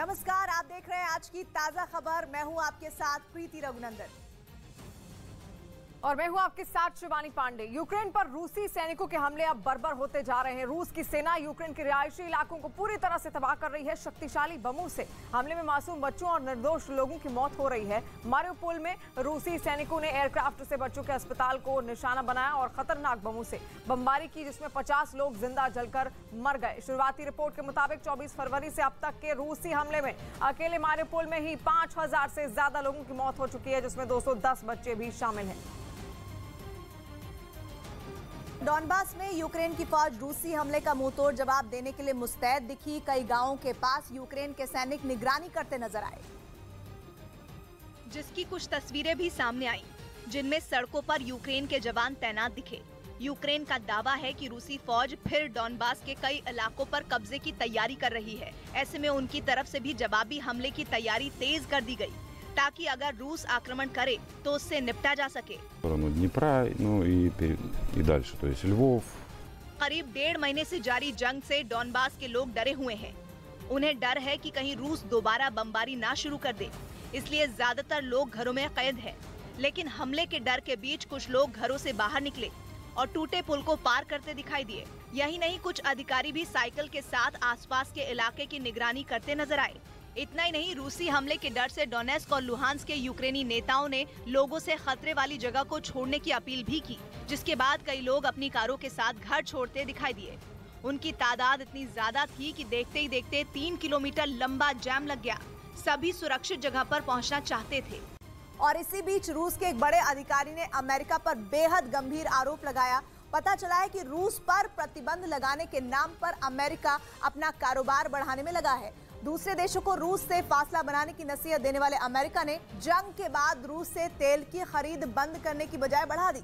नमस्कार, आप देख रहे हैं आज की ताजा खबर। मैं हूं आपके साथ प्रीति रघुनंदन और मैं हूं आपके साथ शिवानी पांडे। यूक्रेन पर रूसी सैनिकों के हमले अब बर्बर होते जा रहे हैं। रूस की सेना यूक्रेन के रिहायशी इलाकों को पूरी तरह से तबाह कर रही है। शक्तिशाली बमों से हमले में मासूम बच्चों और निर्दोष लोगों की मौत हो रही है। मारिउपोल में रूसी सैनिकों ने एयरक्राफ्ट से बच्चों के अस्पताल को निशाना बनाया और खतरनाक बमों से बमबारी की, जिसमें 50 लोग जिंदा जलकर मर गए। शुरुआती रिपोर्ट के मुताबिक 24 फरवरी से अब तक के रूसी हमले में अकेले मारिउपोल में ही 5000 से ज्यादा लोगों की मौत हो चुकी है, जिसमें 210 बच्चे भी शामिल हैं। डॉनबास में यूक्रेन की फौज रूसी हमले का मुंहतोड़ जवाब देने के लिए मुस्तैद दिखी। कई गांवों के पास यूक्रेन के सैनिक निगरानी करते नजर आए, जिसकी कुछ तस्वीरें भी सामने आई, जिनमें सड़कों पर यूक्रेन के जवान तैनात दिखे। यूक्रेन का दावा है कि रूसी फौज फिर डॉनबास के कई इलाकों पर कब्जे की तैयारी कर रही है। ऐसे में उनकी तरफ से भी जवाबी हमले की तैयारी तेज कर दी गई, ताकि अगर रूस आक्रमण करे तो उससे निपटा जा सके। करीब 1.5 महीने से जारी जंग से डॉनबास के लोग डरे हुए हैं। उन्हें डर है कि कहीं रूस दोबारा बमबारी ना शुरू कर दे, इसलिए ज्यादातर लोग घरों में कैद हैं। लेकिन हमले के डर के बीच कुछ लोग घरों से बाहर निकले और टूटे पुल को पार करते दिखाई दिए। यही नहीं, कुछ अधिकारी भी साइकिल के साथ आसपास के इलाके की निगरानी करते नजर आए। इतना ही नहीं, रूसी हमले के डर से डोनेस्क और लुहांस्क के यूक्रेनी नेताओं ने लोगों से खतरे वाली जगह को छोड़ने की अपील भी की, जिसके बाद कई लोग अपनी कारों के साथ घर छोड़ते दिखाई दिए। उनकी तादाद इतनी ज्यादा थी कि देखते ही देखते 3 किलोमीटर लंबा जाम लग गया। सभी सुरक्षित जगह पर पहुंचना चाहते थे। और इसी बीच रूस के एक बड़े अधिकारी ने अमेरिका पर बेहद गंभीर आरोप लगाया। पता चला है कि रूस पर प्रतिबंध लगाने के नाम पर अमेरिका अपना कारोबार बढ़ाने में लगा है। दूसरे देशों को रूस से फासला बनाने की नसीहत देने वाले अमेरिका ने जंग के बाद रूस से तेल की खरीद बंद करने की बजाय बढ़ा दी।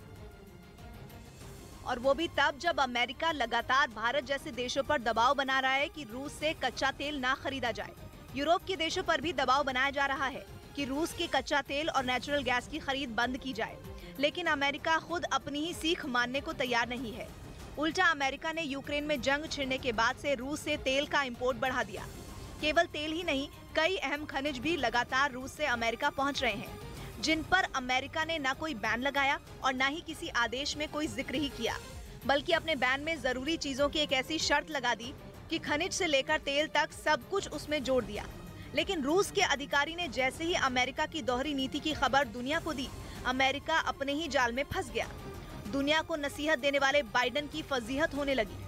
और वो भी तब जब अमेरिका लगातार भारत जैसे देशों पर दबाव बना रहा है कि रूस से कच्चा तेल ना खरीदा जाए। यूरोप के देशों पर भी दबाव बनाया जा रहा है कि रूस के कच्चा तेल और नेचुरल गैस की खरीद बंद की जाए। लेकिन अमेरिका खुद अपनी ही सीख मानने को तैयार नहीं है। उल्टा अमेरिका ने यूक्रेन में जंग छिड़ने के बाद से रूस से तेल का इम्पोर्ट बढ़ा दिया। केवल तेल ही नहीं, कई अहम खनिज भी लगातार रूस से अमेरिका पहुंच रहे हैं, जिन पर अमेरिका ने न कोई बैन लगाया और न ही किसी आदेश में कोई जिक्र ही किया, बल्कि अपने बैन में जरूरी चीजों की एक ऐसी शर्त लगा दी कि खनिज से लेकर तेल तक सब कुछ उसमें जोड़ दिया। लेकिन रूस के अधिकारी ने जैसे ही अमेरिका की दोहरी नीति की खबर दुनिया को दी, अमेरिका अपने ही जाल में फंस गया। दुनिया को नसीहत देने वाले बाइडेन की फजीहत होने लगी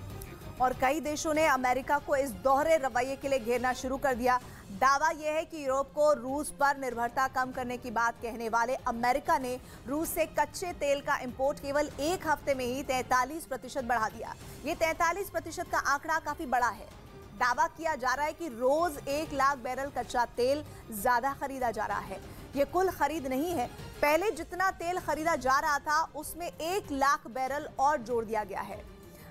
और कई देशों ने अमेरिका को इस दोहरे रवैये के लिए घेरना शुरू कर दिया। दावा यह है कि यूरोप को रूस पर निर्भरता कम करने की बात कहने वाले अमेरिका ने रूस से कच्चे तेल का इंपोर्ट केवल एक हफ्ते में ही 43% बढ़ा दिया। ये 43% का आंकड़ा काफी बड़ा है। दावा किया जा रहा है कि रोज 1 लाख बैरल कच्चा तेल ज्यादा खरीदा जा रहा है। ये कुल खरीद नहीं है, पहले जितना तेल खरीदा जा रहा था उसमें 1 लाख बैरल और जोड़ दिया गया है।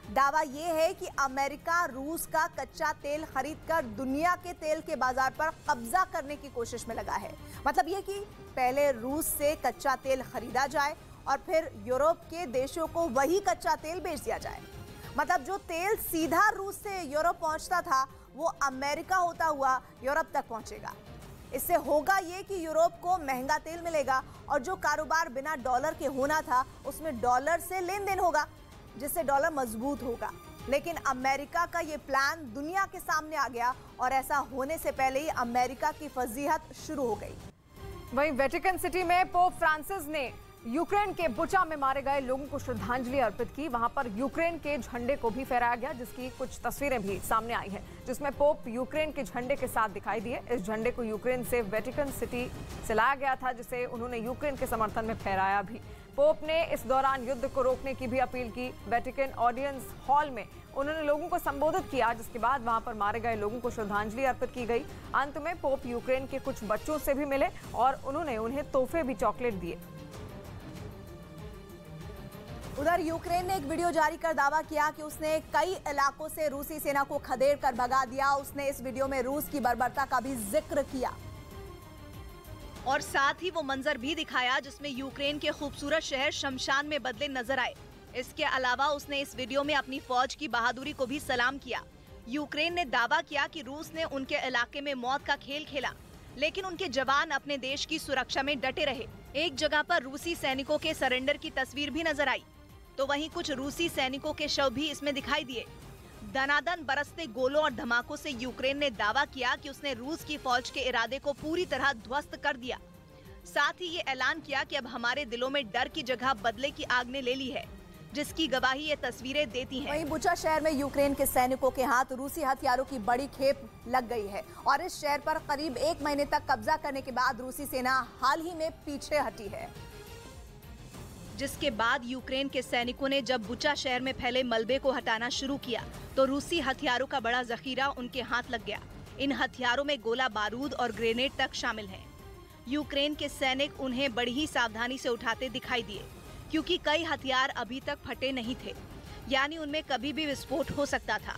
दावा यह है कि अमेरिका रूस का कच्चा तेल खरीदकर दुनिया के तेल के बाजार पर कब्जा करने की कोशिश में लगा है। मतलब यह कि पहले रूस से कच्चा तेल खरीदा जाए और फिर यूरोप के देशों को वही कच्चा तेल बेच दिया जाए। मतलब जो तेल सीधा रूस से यूरोप पहुंचता था वो अमेरिका होता हुआ यूरोप तक पहुंचेगा। इससे होगा ये कि यूरोप को महंगा तेल मिलेगा और जो कारोबार बिना डॉलर के होना था उसमें डॉलर से लेन देन होगा, जिससे डॉलर मजबूत होगा। लेकिन अमेरिका का ये प्लान दुनिया के सामने आ गया और ऐसा होने से पहले ही अमेरिका की फजीहत शुरू हो गई। वहीं वेटिकन सिटी में पोप फ्रांसिस ने यूक्रेन के बुचा में मारे गए लोगों को श्रद्धांजलि अर्पित की। वहां पर यूक्रेन के झंडे को भी फहराया गया, जिसकी कुछ तस्वीरें भी सामने आई हैं, जिसमें पोप यूक्रेन के झंडे के साथ दिखाई दिए। इस झंडे को यूक्रेन से वेटिकन सिटी से लाया गया था, जिसे उन्होंने यूक्रेन के समर्थन में फहराया भी। पोप ने इस दौरान युद्ध को रोकने की भी अपील की। वेटिकन ऑडियंस हॉल में उन्होंने लोगों को संबोधित किया, जिसके बाद वहां पर मारे गए लोगों को श्रद्धांजलि अर्पित की गई। अंत में पोप यूक्रेन के कुछ बच्चों से भी मिले और उन्होंने उन्हें तोहफे भी चॉकलेट दिए। उधर यूक्रेन ने एक वीडियो जारी कर दावा किया कि उसने कई इलाकों से रूसी सेना को खदेड़ कर भगा दिया। उसने इस वीडियो में रूस की बर्बरता का भी जिक्र किया और साथ ही वो मंजर भी दिखाया जिसमें यूक्रेन के खूबसूरत शहर शमशान में बदले नजर आए। इसके अलावा उसने इस वीडियो में अपनी फौज की बहादुरी को भी सलाम किया। यूक्रेन ने दावा किया कि रूस ने उनके इलाके में मौत का खेल खेला, लेकिन उनके जवान अपने देश की सुरक्षा में डटे रहे। एक जगह पर रूसी सैनिकों के सरेंडर की तस्वीर भी नजर आई, तो वहीं कुछ रूसी सैनिकों के शव भी इसमें दिखाई दिए। दनादन बरसते गोलों और धमाकों से यूक्रेन ने दावा किया कि उसने रूस की फौज के इरादे को पूरी तरह ध्वस्त कर दिया। साथ ही ये ऐलान किया कि अब हमारे दिलों में डर की जगह बदले की आग ने ले ली है, जिसकी गवाही ये तस्वीरें देती हैं। वहीं बुचा शहर में यूक्रेन के सैनिकों के हाथ रूसी हथियारों की बड़ी खेप लग गई है और इस शहर पर करीब 1 महीने तक कब्जा करने के बाद रूसी सेना हाल ही में पीछे हटी है। जिसके बाद यूक्रेन के सैनिकों ने जब बुचा शहर में फैले मलबे को हटाना शुरू किया तो रूसी हथियारों का बड़ा जखीरा उनके हाथ लग गया। इन हथियारों में गोला बारूद और ग्रेनेड तक शामिल हैं। यूक्रेन के सैनिक उन्हें बड़ी ही सावधानी से उठाते दिखाई दिए, क्योंकि कई हथियार अभी तक फटे नहीं थे, यानी उनमें कभी भी विस्फोट हो सकता था।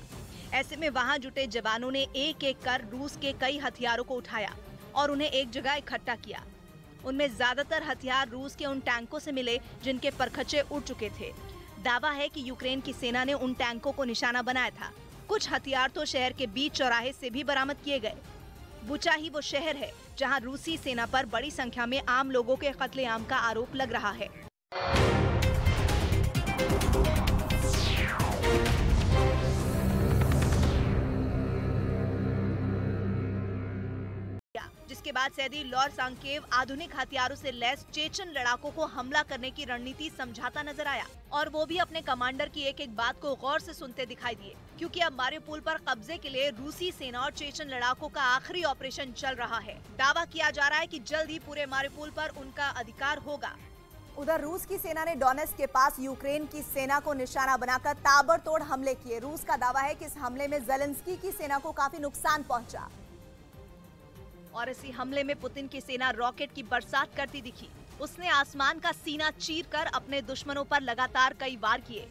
ऐसे में वहां जुटे जवानों ने एक एक कर रूस के कई हथियारों को उठाया और उन्हें एक जगह इकट्ठा किया। उनमें ज्यादातर हथियार रूस के उन टैंकों से मिले जिनके परखचे उड़ चुके थे। दावा है कि यूक्रेन की सेना ने उन टैंकों को निशाना बनाया था। कुछ हथियार तो शहर के बीच चौराहे से भी बरामद किए गए। बुचा ही वो शहर है जहां रूसी सेना पर बड़ी संख्या में आम लोगों के कत्लेआम का आरोप लग रहा है। जिसके बाद सैदी लॉरसांकेव आधुनिक हथियारों से लैस चेचन लड़ाकों को हमला करने की रणनीति समझाता नजर आया, और वो भी अपने कमांडर की एक एक बात को गौर से सुनते दिखाई दिए, क्योंकि अब मारिउपोल पर कब्जे के लिए रूसी सेना और चेचन लड़ाकों का आखिरी ऑपरेशन चल रहा है। दावा किया जा रहा है कि जल्द ही पूरे मारिउपोल पर उनका अधिकार होगा। उधर रूस की सेना ने डोनेट्स्क के पास यूक्रेन की सेना को निशाना बनाकर ताबड़तोड़ हमले किए। रूस का दावा है कि इस हमले में ज़ेलेंस्की की सेना को काफी नुकसान पहुंचा और इसी हमले में पुतिन की सेना रॉकेट की बरसात करती दिखी। उसने आसमान का सीना चीरकर अपने दुश्मनों पर लगातार कई वार किए।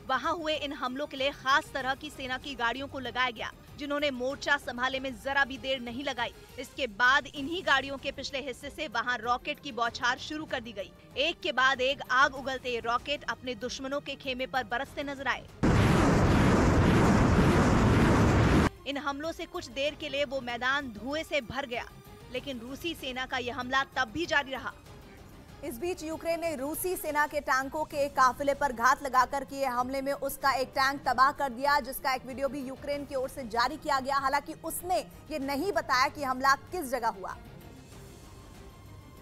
वहां हुए इन हमलों के लिए खास तरह की सेना की गाड़ियों को लगाया गया, जिन्होंने मोर्चा संभालने में जरा भी देर नहीं लगाई। इसके बाद इन्हीं गाड़ियों के पिछले हिस्से से वहां रॉकेट की बौछार शुरू कर दी गई। एक के बाद एक आग उगलते ये रॉकेट अपने दुश्मनों के खेमे पर बरसते नजर आए। इन हमलों से कुछ देर के लिए वो मैदान धुएं से भर गया, लेकिन रूसी सेना का यह हमला तब भी जारी रहा। इस बीच यूक्रेन ने रूसी सेना के टैंकों के एक काफिले पर घात लगाकर किए हमले में उसका एक टैंक तबाह कर दिया, जिसका एक वीडियो भी यूक्रेन की ओर से जारी किया गया। हालांकि उसने ये नहीं बताया कि हमला किस जगह हुआ,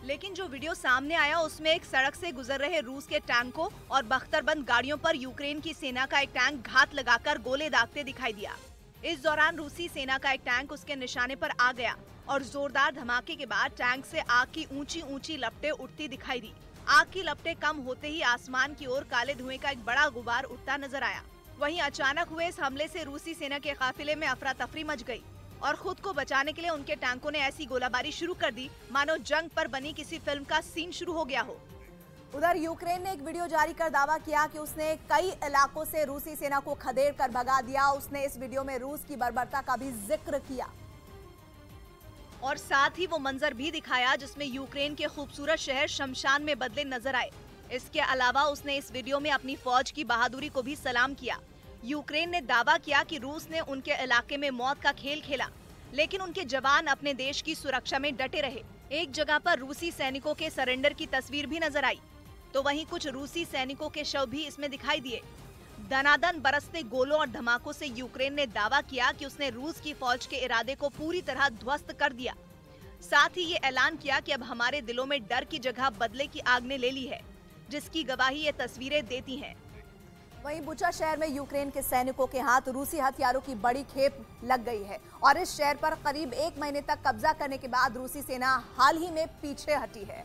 लेकिन जो वीडियो सामने आया उसमें एक सड़क से गुजर रहे रूस के टैंकों और बख्तरबंद गाड़ियों पर यूक्रेन की सेना का एक टैंक घात लगाकर गोले दागते दिखाई दिया। इस दौरान रूसी सेना का एक टैंक उसके निशाने पर आ गया और जोरदार धमाके के बाद टैंक से आग की ऊंची ऊंची लपटें उठती दिखाई दी। आग की लपटें कम होते ही आसमान की ओर काले धुएं का एक बड़ा गुबार उठता नजर आया। वहीं अचानक हुए इस हमले से रूसी सेना के काफिले में अफरा तफरी मच गई और खुद को बचाने के लिए उनके टैंकों ने ऐसी गोलाबारी शुरू कर दी मानो जंग पर बनी किसी फिल्म का सीन शुरू हो गया हो। उधर यूक्रेन ने एक वीडियो जारी कर दावा किया कि उसने कई इलाकों से रूसी सेना को खदेड़ कर भगा दिया। उसने इस वीडियो में रूस की बर्बरता का भी जिक्र किया और साथ ही वो मंजर भी दिखाया जिसमें यूक्रेन के खूबसूरत शहर शमशान में बदले नजर आए। इसके अलावा उसने इस वीडियो में अपनी फौज की बहादुरी को भी सलाम किया। यूक्रेन ने दावा किया कि रूस ने उनके इलाके में मौत का खेल खेला, लेकिन उनके जवान अपने देश की सुरक्षा में डटे रहे। एक जगह पर रूसी सैनिकों के सरेंडर की तस्वीर भी नजर आई, तो वहीं कुछ रूसी सैनिकों के शव भी इसमें दिखाई दिए। दनादन बरसते गोलों और धमाकों से यूक्रेन ने दावा किया कि उसने रूस की फौज के इरादे को पूरी तरह ध्वस्त कर दिया। साथ ही ये ऐलान किया कि अब हमारे दिलों में डर की जगह बदले की आग ने ले ली है, जिसकी गवाही ये तस्वीरें देती हैं। वहीं बुचा शहर में यूक्रेन के सैनिकों के हाथ रूसी हथियारों की बड़ी खेप लग गई है और इस शहर पर करीब 1 महीने तक कब्जा करने के बाद रूसी सेना हाल ही में पीछे हटी है।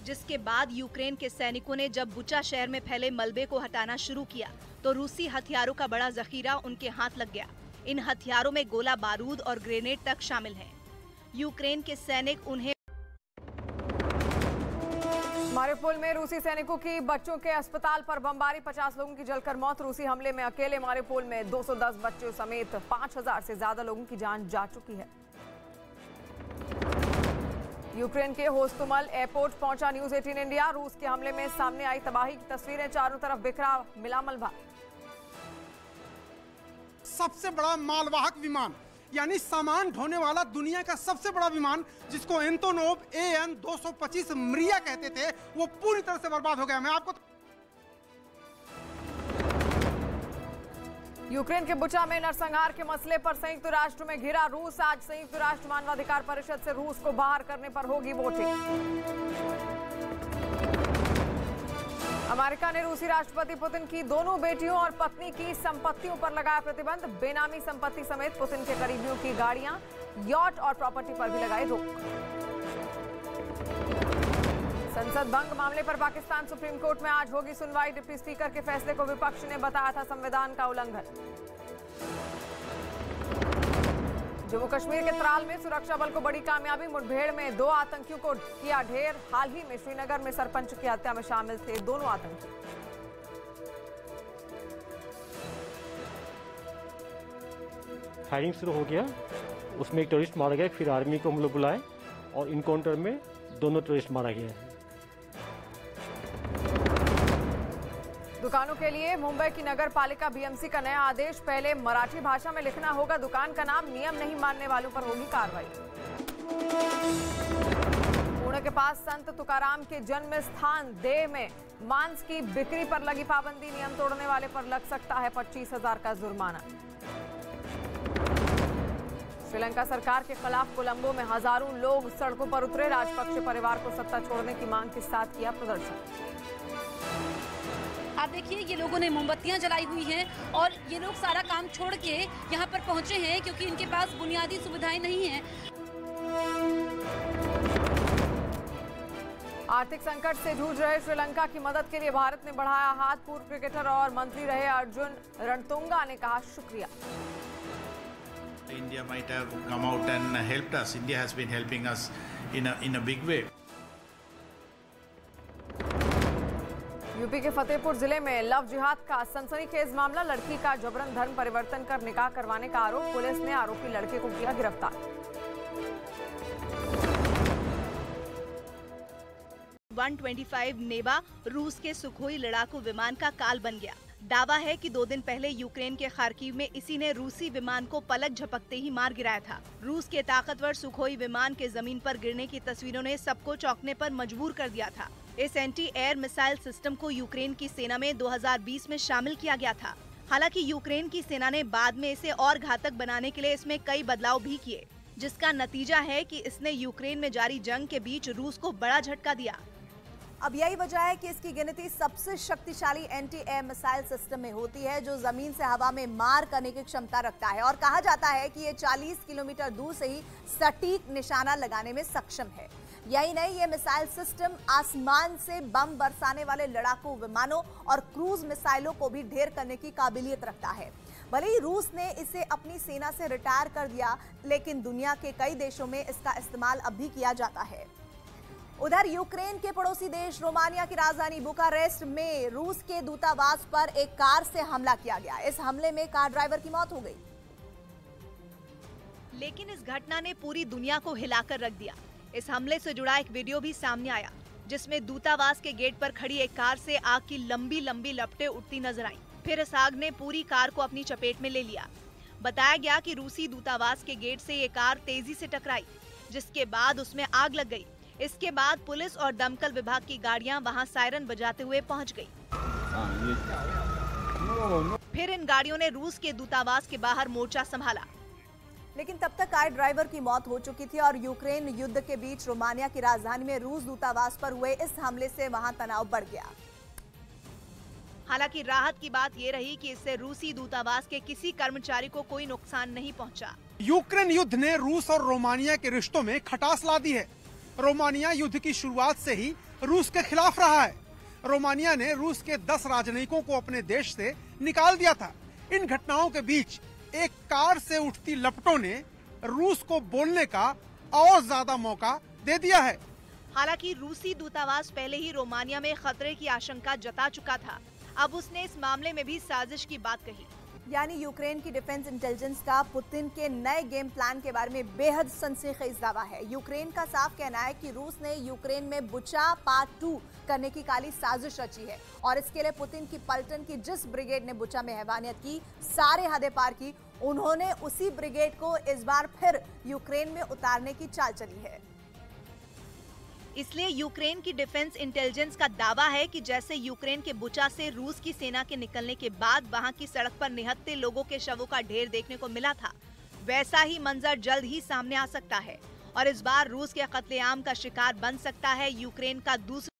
जिसके बाद यूक्रेन के सैनिकों ने जब बुचा शहर में फैले मलबे को हटाना शुरू किया तो रूसी हथियारों का बड़ा जखीरा उनके हाथ लग गया। इन हथियारों में गोला बारूद और ग्रेनेड तक शामिल हैं। यूक्रेन के सैनिक उन्हें मारिउपोल में रूसी सैनिकों की बच्चों के अस्पताल पर बमबारी, 50 लोगों की जलकर मौत। रूसी हमले में अकेले मारिउपोल में 210 बच्चों समेत 5000 से ज्यादा लोगों की जान जा चुकी है। यूक्रेन के होस्टुमल एयरपोर्ट पहुंचा न्यूज 18 इंडिया। रूस के हमले में सामने आई तबाही की तस्वीरें, चारों तरफ बिखरा मिला मलबा। सबसे बड़ा मालवाहक विमान यानी सामान ढोने वाला दुनिया का सबसे बड़ा विमान, जिसको एंटोनोव AN-225 मरिया कहते थे, वो पूरी तरह से बर्बाद हो गया। मैं आपको यूक्रेन के बुचा में नरसंहार के मसले पर संयुक्त राष्ट्र में घिरा रूस। आज संयुक्त राष्ट्र मानवाधिकार परिषद से रूस को बाहर करने पर होगी वोटिंग। अमेरिका ने रूसी राष्ट्रपति पुतिन की दोनों बेटियों और पत्नी की संपत्तियों पर लगाया प्रतिबंध। बेनामी संपत्ति समेत पुतिन के करीबियों की गाड़ियां, यॉट और प्रॉपर्टी पर भी लगाई रोक। संसद भंग मामले पर पाकिस्तान सुप्रीम कोर्ट में आज होगी सुनवाई। डिप्टी स्पीकर के फैसले को विपक्ष ने बताया था संविधान का उल्लंघन। जम्मू कश्मीर के त्राल में सुरक्षा बल को बड़ी कामयाबी। मुठभेड़ में 2 आतंकियों को किया ढेर। हाल ही में श्रीनगर में सरपंच की हत्या में शामिल थे दोनों आतंकी। फायरिंग शुरू हो गया, उसमें एक टेररिस्ट मारा गया। फिर आर्मी को हम लोग बुलाए और इनकाउंटर में दोनों टेररिस्ट मारा गया है। दुकानों के लिए मुंबई की नगर पालिका BMC का नया आदेश। पहले मराठी भाषा में लिखना होगा दुकान का नाम। नियम नहीं मानने वालों पर होगी कार्रवाई। पुणे के पास संत तुकाराम के जन्म स्थान देह में मांस की बिक्री पर लगी पाबंदी। नियम तोड़ने वाले पर लग सकता है 25,000 का जुर्माना। श्रीलंका सरकार के खिलाफ कोलंबो में हजारों लोग सड़कों पर उतरे। राजपक्षे परिवार को सत्ता छोड़ने की मांग के साथ किया प्रदर्शन। आप देखिए, ये लोगों ने मोमबत्तियां जलाई हुई हैं और ये लोग सारा काम छोड़ के यहाँ पर पहुंचे हैं क्योंकि इनके पास बुनियादी सुविधाएं नहीं हैं। आर्थिक संकट से जूझ रहे श्रीलंका की मदद के लिए भारत ने बढ़ाया हाथ। पूर्व क्रिकेटर और मंत्री रहे अर्जुन रणतुंगा ने कहा शुक्रिया। India might have come out and helped us. India has been helping us in a big way. UP के फतेहपुर जिले में लव जिहाद का सनसनीखेज मामला। लड़की का जबरन धर्म परिवर्तन कर निकाह करवाने का आरोप। पुलिस ने आरोपी लड़के को किया गिरफ्तार। 125 नेवा रूस के सुखोई लड़ाकू विमान का काल बन गया। दावा है कि 2 दिन पहले यूक्रेन के खार्किव में इसी ने रूसी विमान को पलक झपकते ही मार गिराया था। रूस के ताकतवर सुखोई विमान के जमीन पर गिरने की तस्वीरों ने सबको चौंकने पर मजबूर कर दिया था। इस एंटी एयर मिसाइल सिस्टम को यूक्रेन की सेना में 2020 में शामिल किया गया था। हालांकि यूक्रेन की सेना ने बाद में इसे और घातक बनाने के लिए इसमें कई बदलाव भी किए, जिसका नतीजा है कि इसने यूक्रेन में जारी जंग के बीच रूस को बड़ा झटका दिया। अब यही वजह है कि इसकी गिनती सबसे शक्तिशाली एंटी एयर मिसाइल सिस्टम में होती है, जो जमीन से हवा में मार करने की क्षमता रखता है। और कहा जाता है कि ये 40 किलोमीटर दूर से ही सटीक निशाना लगाने में सक्षम है। यही नहीं, ये मिसाइल सिस्टम आसमान से बम बरसाने वाले लड़ाकू विमानों और क्रूज मिसाइलों को भी ढेर करने की काबिलियत रखता है। भले ही रूस ने इसे अपनी सेना से रिटायर कर दिया, लेकिन दुनिया के कई देशों में इसका इस्तेमाल अब भी किया जाता है। उधर यूक्रेन के पड़ोसी देश रोमानिया की राजधानी बुखारेस्ट में रूस के दूतावास पर एक कार से हमला किया गया। इस हमले में कार ड्राइवर की मौत हो गई। लेकिन इस घटना ने पूरी दुनिया को हिलाकर रख दिया। इस हमले से जुड़ा एक वीडियो भी सामने आया, जिसमें दूतावास के गेट पर खड़ी एक कार से आग की लंबी लंबी लपटें उठती नजर आईं। फिर इस आग ने पूरी कार को अपनी चपेट में ले लिया। बताया गया कि रूसी दूतावास के गेट से ये कार तेजी से टकराई, जिसके बाद उसमें आग लग गई। इसके बाद पुलिस और दमकल विभाग की गाड़ियां वहां सायरन बजाते हुए पहुंच गई। फिर इन गाड़ियों ने रूस के दूतावास के बाहर मोर्चा संभाला। लेकिन तब तक कार ड्राइवर की मौत हो चुकी थी और यूक्रेन युद्ध के बीच रोमानिया की राजधानी में रूस दूतावास पर हुए इस हमले से वहां तनाव बढ़ गया। हालांकि राहत की बात ये रही कि इससे रूसी दूतावास के किसी कर्मचारी को कोई नुकसान नहीं पहुंचा। यूक्रेन युद्ध ने रूस और रोमानिया के रिश्तों में खटास ला दी है। रोमानिया युद्ध की शुरुआत से ही रूस के खिलाफ रहा है। रोमानिया ने रूस के 10 राजनयिकों को अपने देश से निकाल दिया था। इन घटनाओं के बीच एक कार से उठती लपटों ने रूस को बोलने का और ज्यादा मौका दे दिया है। हालांकि रूसी दूतावास पहले ही रोमानिया में खतरे की आशंका जता चुका था। अब उसने इस मामले में भी साजिश की बात कही। यानी यूक्रेन की डिफेंस इंटेलिजेंस का पुतिन के नए गेम प्लान के बारे में बेहद सनसनीखेज दावा है। यूक्रेन का साफ कहना है कि रूस ने यूक्रेन में बुचा पार्ट 2 करने की काली साजिश रची है और इसके लिए पुतिन की पलटन की जिस ब्रिगेड ने बुचा में हैवानियत की, सारे हदें पार की, उन्होंने उसी ब्रिगेड को इस बार फिर यूक्रेन में उतारने की चाल चली है। इसलिए यूक्रेन की डिफेंस इंटेलिजेंस का दावा है कि जैसे यूक्रेन के बुचा से रूस की सेना के निकलने के बाद वहां की सड़क पर निहत्थे लोगों के शवों का ढेर देखने को मिला था, वैसा ही मंजर जल्द ही सामने आ सकता है और इस बार रूस के कत्लेआम का शिकार बन सकता है यूक्रेन का दूसरा।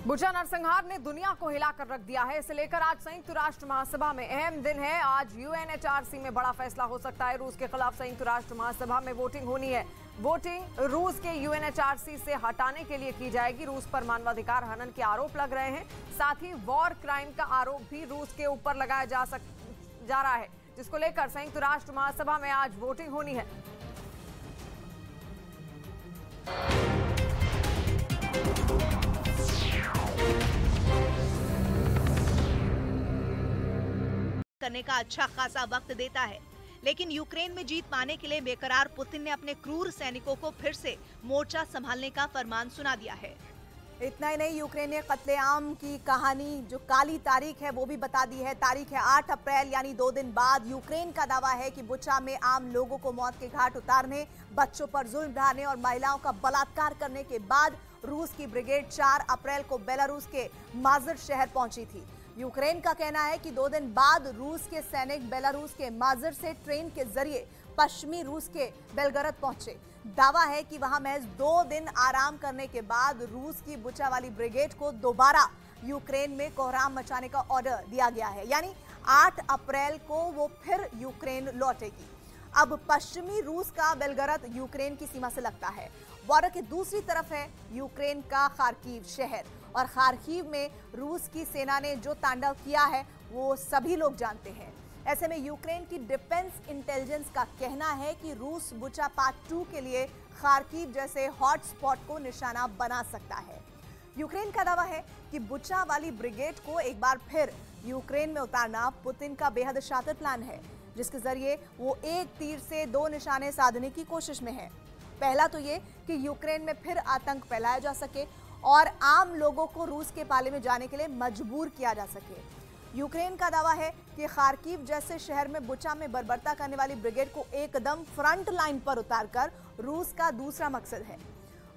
बुचा नरसंहार ने दुनिया को हिलाकर रख दिया है। इसे लेकर आज संयुक्त राष्ट्र महासभा में अहम दिन है। आज UNHRC में बड़ा फैसला हो सकता है। रूस के खिलाफ संयुक्त राष्ट्र महासभा में वोटिंग होनी है। वोटिंग रूस के UNHRC से हटाने के लिए की जाएगी। रूस पर मानवाधिकार हनन के आरोप लग रहे हैं, साथ ही वॉर क्राइम का आरोप भी रूस के ऊपर लगाया जा रहा है, जिसको लेकर संयुक्त राष्ट्र महासभा में आज वोटिंग होनी है। करने का अच्छा खासा वक्त देता है, लेकिन यूक्रेन में जीत पाने के लिए बेकरार पुतिन ने अपने क्रूर सैनिकों को फिर से मोर्चा संभालने का फरमान सुना दिया है। इतना ही नहीं, यूक्रेन ने कत्लेआम की कहानी, जो काली तारीख है वो भी बता दी है। तारीख है 8 अप्रैल, यानी 2 दिन बाद। यूक्रेन का दावा है कि बुचा में आम लोगों को मौत के घाट उतारने, बच्चों पर जुल्म ढाने और महिलाओं का बलात्कार करने के बाद रूस की ब्रिगेड 4 अप्रैल को बेलारूस के माजर शहर पहुंची थी। यूक्रेन का कहना है कि 2 दिन बाद रूस के सैनिक बेलारूस के माजर से ट्रेन के जरिए पश्चिमी रूस के बेलगरद पहुंचे। दावा है कि वहां महज 2 दिन आराम करने के बाद रूस की बुचा वाली ब्रिगेड को दोबारा यूक्रेन में कोहराम मचाने का ऑर्डर दिया गया है, यानी 8 अप्रैल को वो फिर यूक्रेन लौटेगी। अब पश्चिमी रूस का बेलगरद यूक्रेन की सीमा से लगता है। बॉर्डर के दूसरी तरफ है यूक्रेन का खार्किव शहर, और खार्किव में रूस की सेना ने जो तांडव किया है वो सभी लोग जानते हैं। ऐसे में यूक्रेन की डिफेंस इंटेलिजेंस का कहना है कि रूस बुचा पार्ट 2 के लिए खार्किव जैसे हॉटस्पॉट को निशाना बना सकता है। यूक्रेन का दावा है कि बुचा वाली ब्रिगेड को एक बार फिर यूक्रेन में उतारना पुतिन का बेहद शातिर प्लान है, जिसके जरिए वो एक तीर से 2 निशाने साधने की कोशिश में है। पहला तो ये कि यूक्रेन में फिर आतंक फैलाया जा सके और आम लोगों को रूस के पाले में जाने के लिए मजबूर किया जा सके। यूक्रेन का दावा है कि खार्किव जैसे शहर में बुचा में बर्बरता करने वाली ब्रिगेड को एकदम फ्रंट लाइन पर उतारकर रूस का दूसरा मकसद है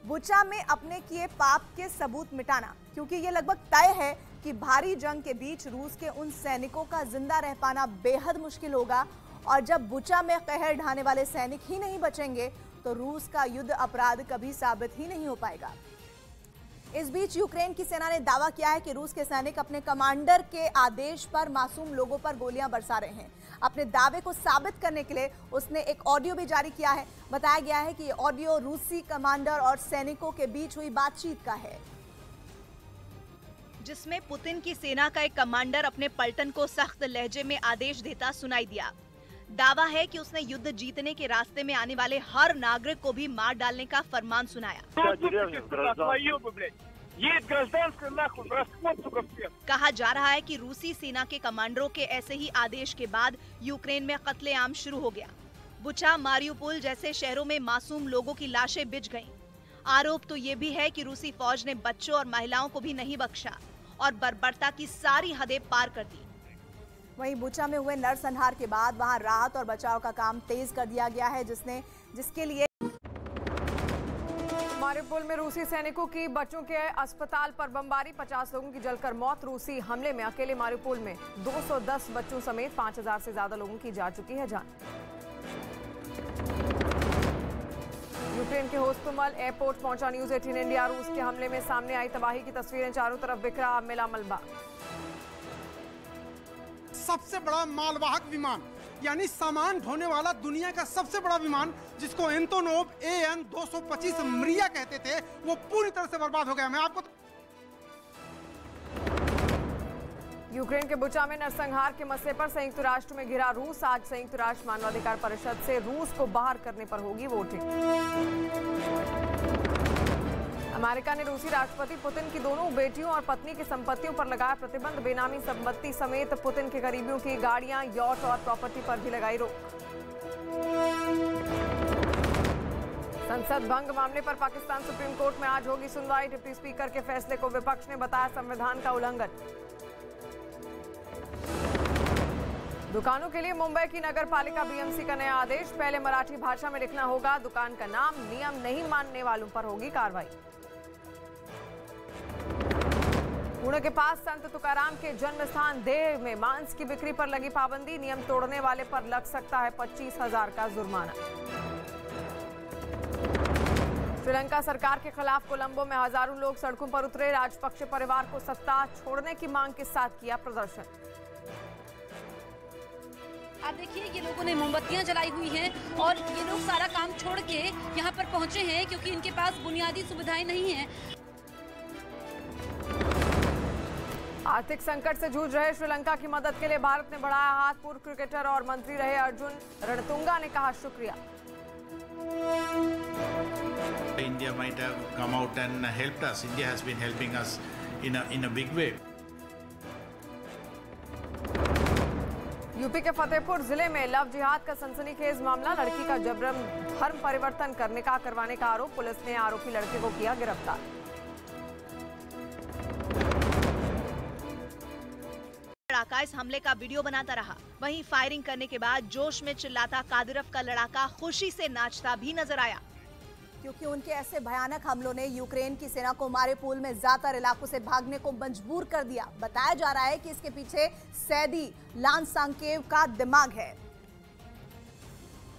बुचा में अपने किए पाप के सबूत मिटाना, क्योंकि ये लगभग तय है कि भारी जंग के बीच रूस के उन सैनिकों का जिंदा रह पाना बेहद मुश्किल होगा, और जब बुचा में कहर ढाने वाले सैनिक ही नहीं बचेंगे तो रूस का युद्ध अपराध कभी साबित ही नहीं हो पाएगा। इस बीच यूक्रेन की सेना ने दावा किया है कि रूस के सैनिक अपने कमांडर के आदेश पर मासूम लोगों पर गोलियां बरसा रहे हैं। अपने दावे को साबित करने के लिए उसने एक ऑडियो भी जारी किया है। बताया गया है कि ये ऑडियो रूसी कमांडर और सैनिकों के बीच हुई बातचीत का है, जिसमें पुतिन की सेना का एक कमांडर अपने पलटन को सख्त लहजे में आदेश देता सुनाई दिया। दावा है कि उसने युद्ध जीतने के रास्ते में आने वाले हर नागरिक को भी मार डालने का फरमान सुनाया। कहा जा रहा है कि रूसी सेना के कमांडरों के ऐसे ही आदेश के बाद यूक्रेन में कत्लेआम शुरू हो गया। बुचा, मारियुपोल जैसे शहरों में मासूम लोगों की लाशें बिछ गईं। आरोप तो ये भी है कि रूसी फौज ने बच्चों और महिलाओं को भी नहीं बख्शा और बर्बरता की सारी हदें पार कर दी। वहीं बुचा में हुए नरसंहार के बाद वहां राहत और बचाव का काम तेज कर दिया गया है, जिसके लिए मारियुपोल में रूसी सैनिकों की बच्चों के अस्पताल पर बमबारी, 50 लोगों की जलकर मौत। रूसी हमले में अकेले मारियुपोल में 210 बच्चों समेत 5000 से ज्यादा लोगों की जा चुकी है जान। यूक्रेन के होस्टोमल एयरपोर्ट पहुंचा न्यूज 18 इंडिया। रूस के हमले में सामने आई तबाही की तस्वीरें, चारों तरफ बिखरा मिला मलबा। सबसे बड़ा मालवाहक विमान यानी सामान ढोने वाला दुनिया का सबसे बड़ा विमान, जिसको एंटोनोव AN-225 मरिया कहते थे, वो पूरी तरह से बर्बाद हो गया। मैं आपको यूक्रेन के बुचा में नरसंहार के मसले पर संयुक्त राष्ट्र में घिरा रूस। आज संयुक्त राष्ट्र मानवाधिकार परिषद से रूस को बाहर करने पर होगी वोटिंग। अमेरिका ने रूसी राष्ट्रपति पुतिन की दोनों बेटियों और पत्नी की संपत्तियों पर लगाया प्रतिबंध। बेनामी संपत्ति समेत पुतिन के करीबियों की गाड़ियां, यॉट और प्रॉपर्टी पर भी लगाई रोक। संसद भंग मामले पर पाकिस्तान सुप्रीम कोर्ट में आज होगी सुनवाई। डिप्टी स्पीकर के फैसले को विपक्ष ने बताया संविधान का उल्लंघन। दुकानों के लिए मुंबई की नगर पालिका बीएमसी का नया आदेश। पहले मराठी भाषा में लिखना होगा दुकान का नाम। नियम नहीं मानने वालों पर होगी कार्रवाई। पुणे के पास संत तुकाराम के जन्म स्थान देह में मांस की बिक्री पर लगी पाबंदी। नियम तोड़ने वाले पर लग सकता है 25,000 का जुर्माना। श्रीलंका सरकार के खिलाफ कोलंबो में हजारों लोग सड़कों पर उतरे। राजपक्षे परिवार को सत्ता छोड़ने की मांग के साथ किया प्रदर्शन। आप देखिए ये लोगों ने मोमबत्तियां जलाई हुई हैं और ये लोग सारा काम छोड़ के यहाँ पर पहुंचे हैं क्योंकि इनके पास बुनियादी सुविधाएं नहीं हैं। आर्थिक संकट से जूझ रहे श्रीलंका की मदद के लिए भारत ने बढ़ाया हाथ। पूर्व क्रिकेटर और मंत्री रहे अर्जुन रणतुंगा ने कहा शुक्रिया। India might have come out and helped us. India has been helping us in a big way. UP के फतेहपुर जिले में लव जिहाद का सनसनीखेज मामला। लड़की का जबरन धर्म परिवर्तन करवाने का आरोप। पुलिस ने आरोपी लड़के को किया गिरफ्तार। लड़ाका इस हमले का वीडियो बनाता रहा। वहीं फायरिंग करने के बाद जोश में चिल्लाता कादिरव का लड़ाका खुशी से नाचता भी नजर आया, क्योंकि उनके ऐसे भयानक हमलों ने यूक्रेन की सेना को मारिउपोल में ज्यादातर इलाकों से भागने को मजबूर कर दिया। बताया जा रहा है कि इसके पीछे सैदी लांसांकेव का दिमाग है।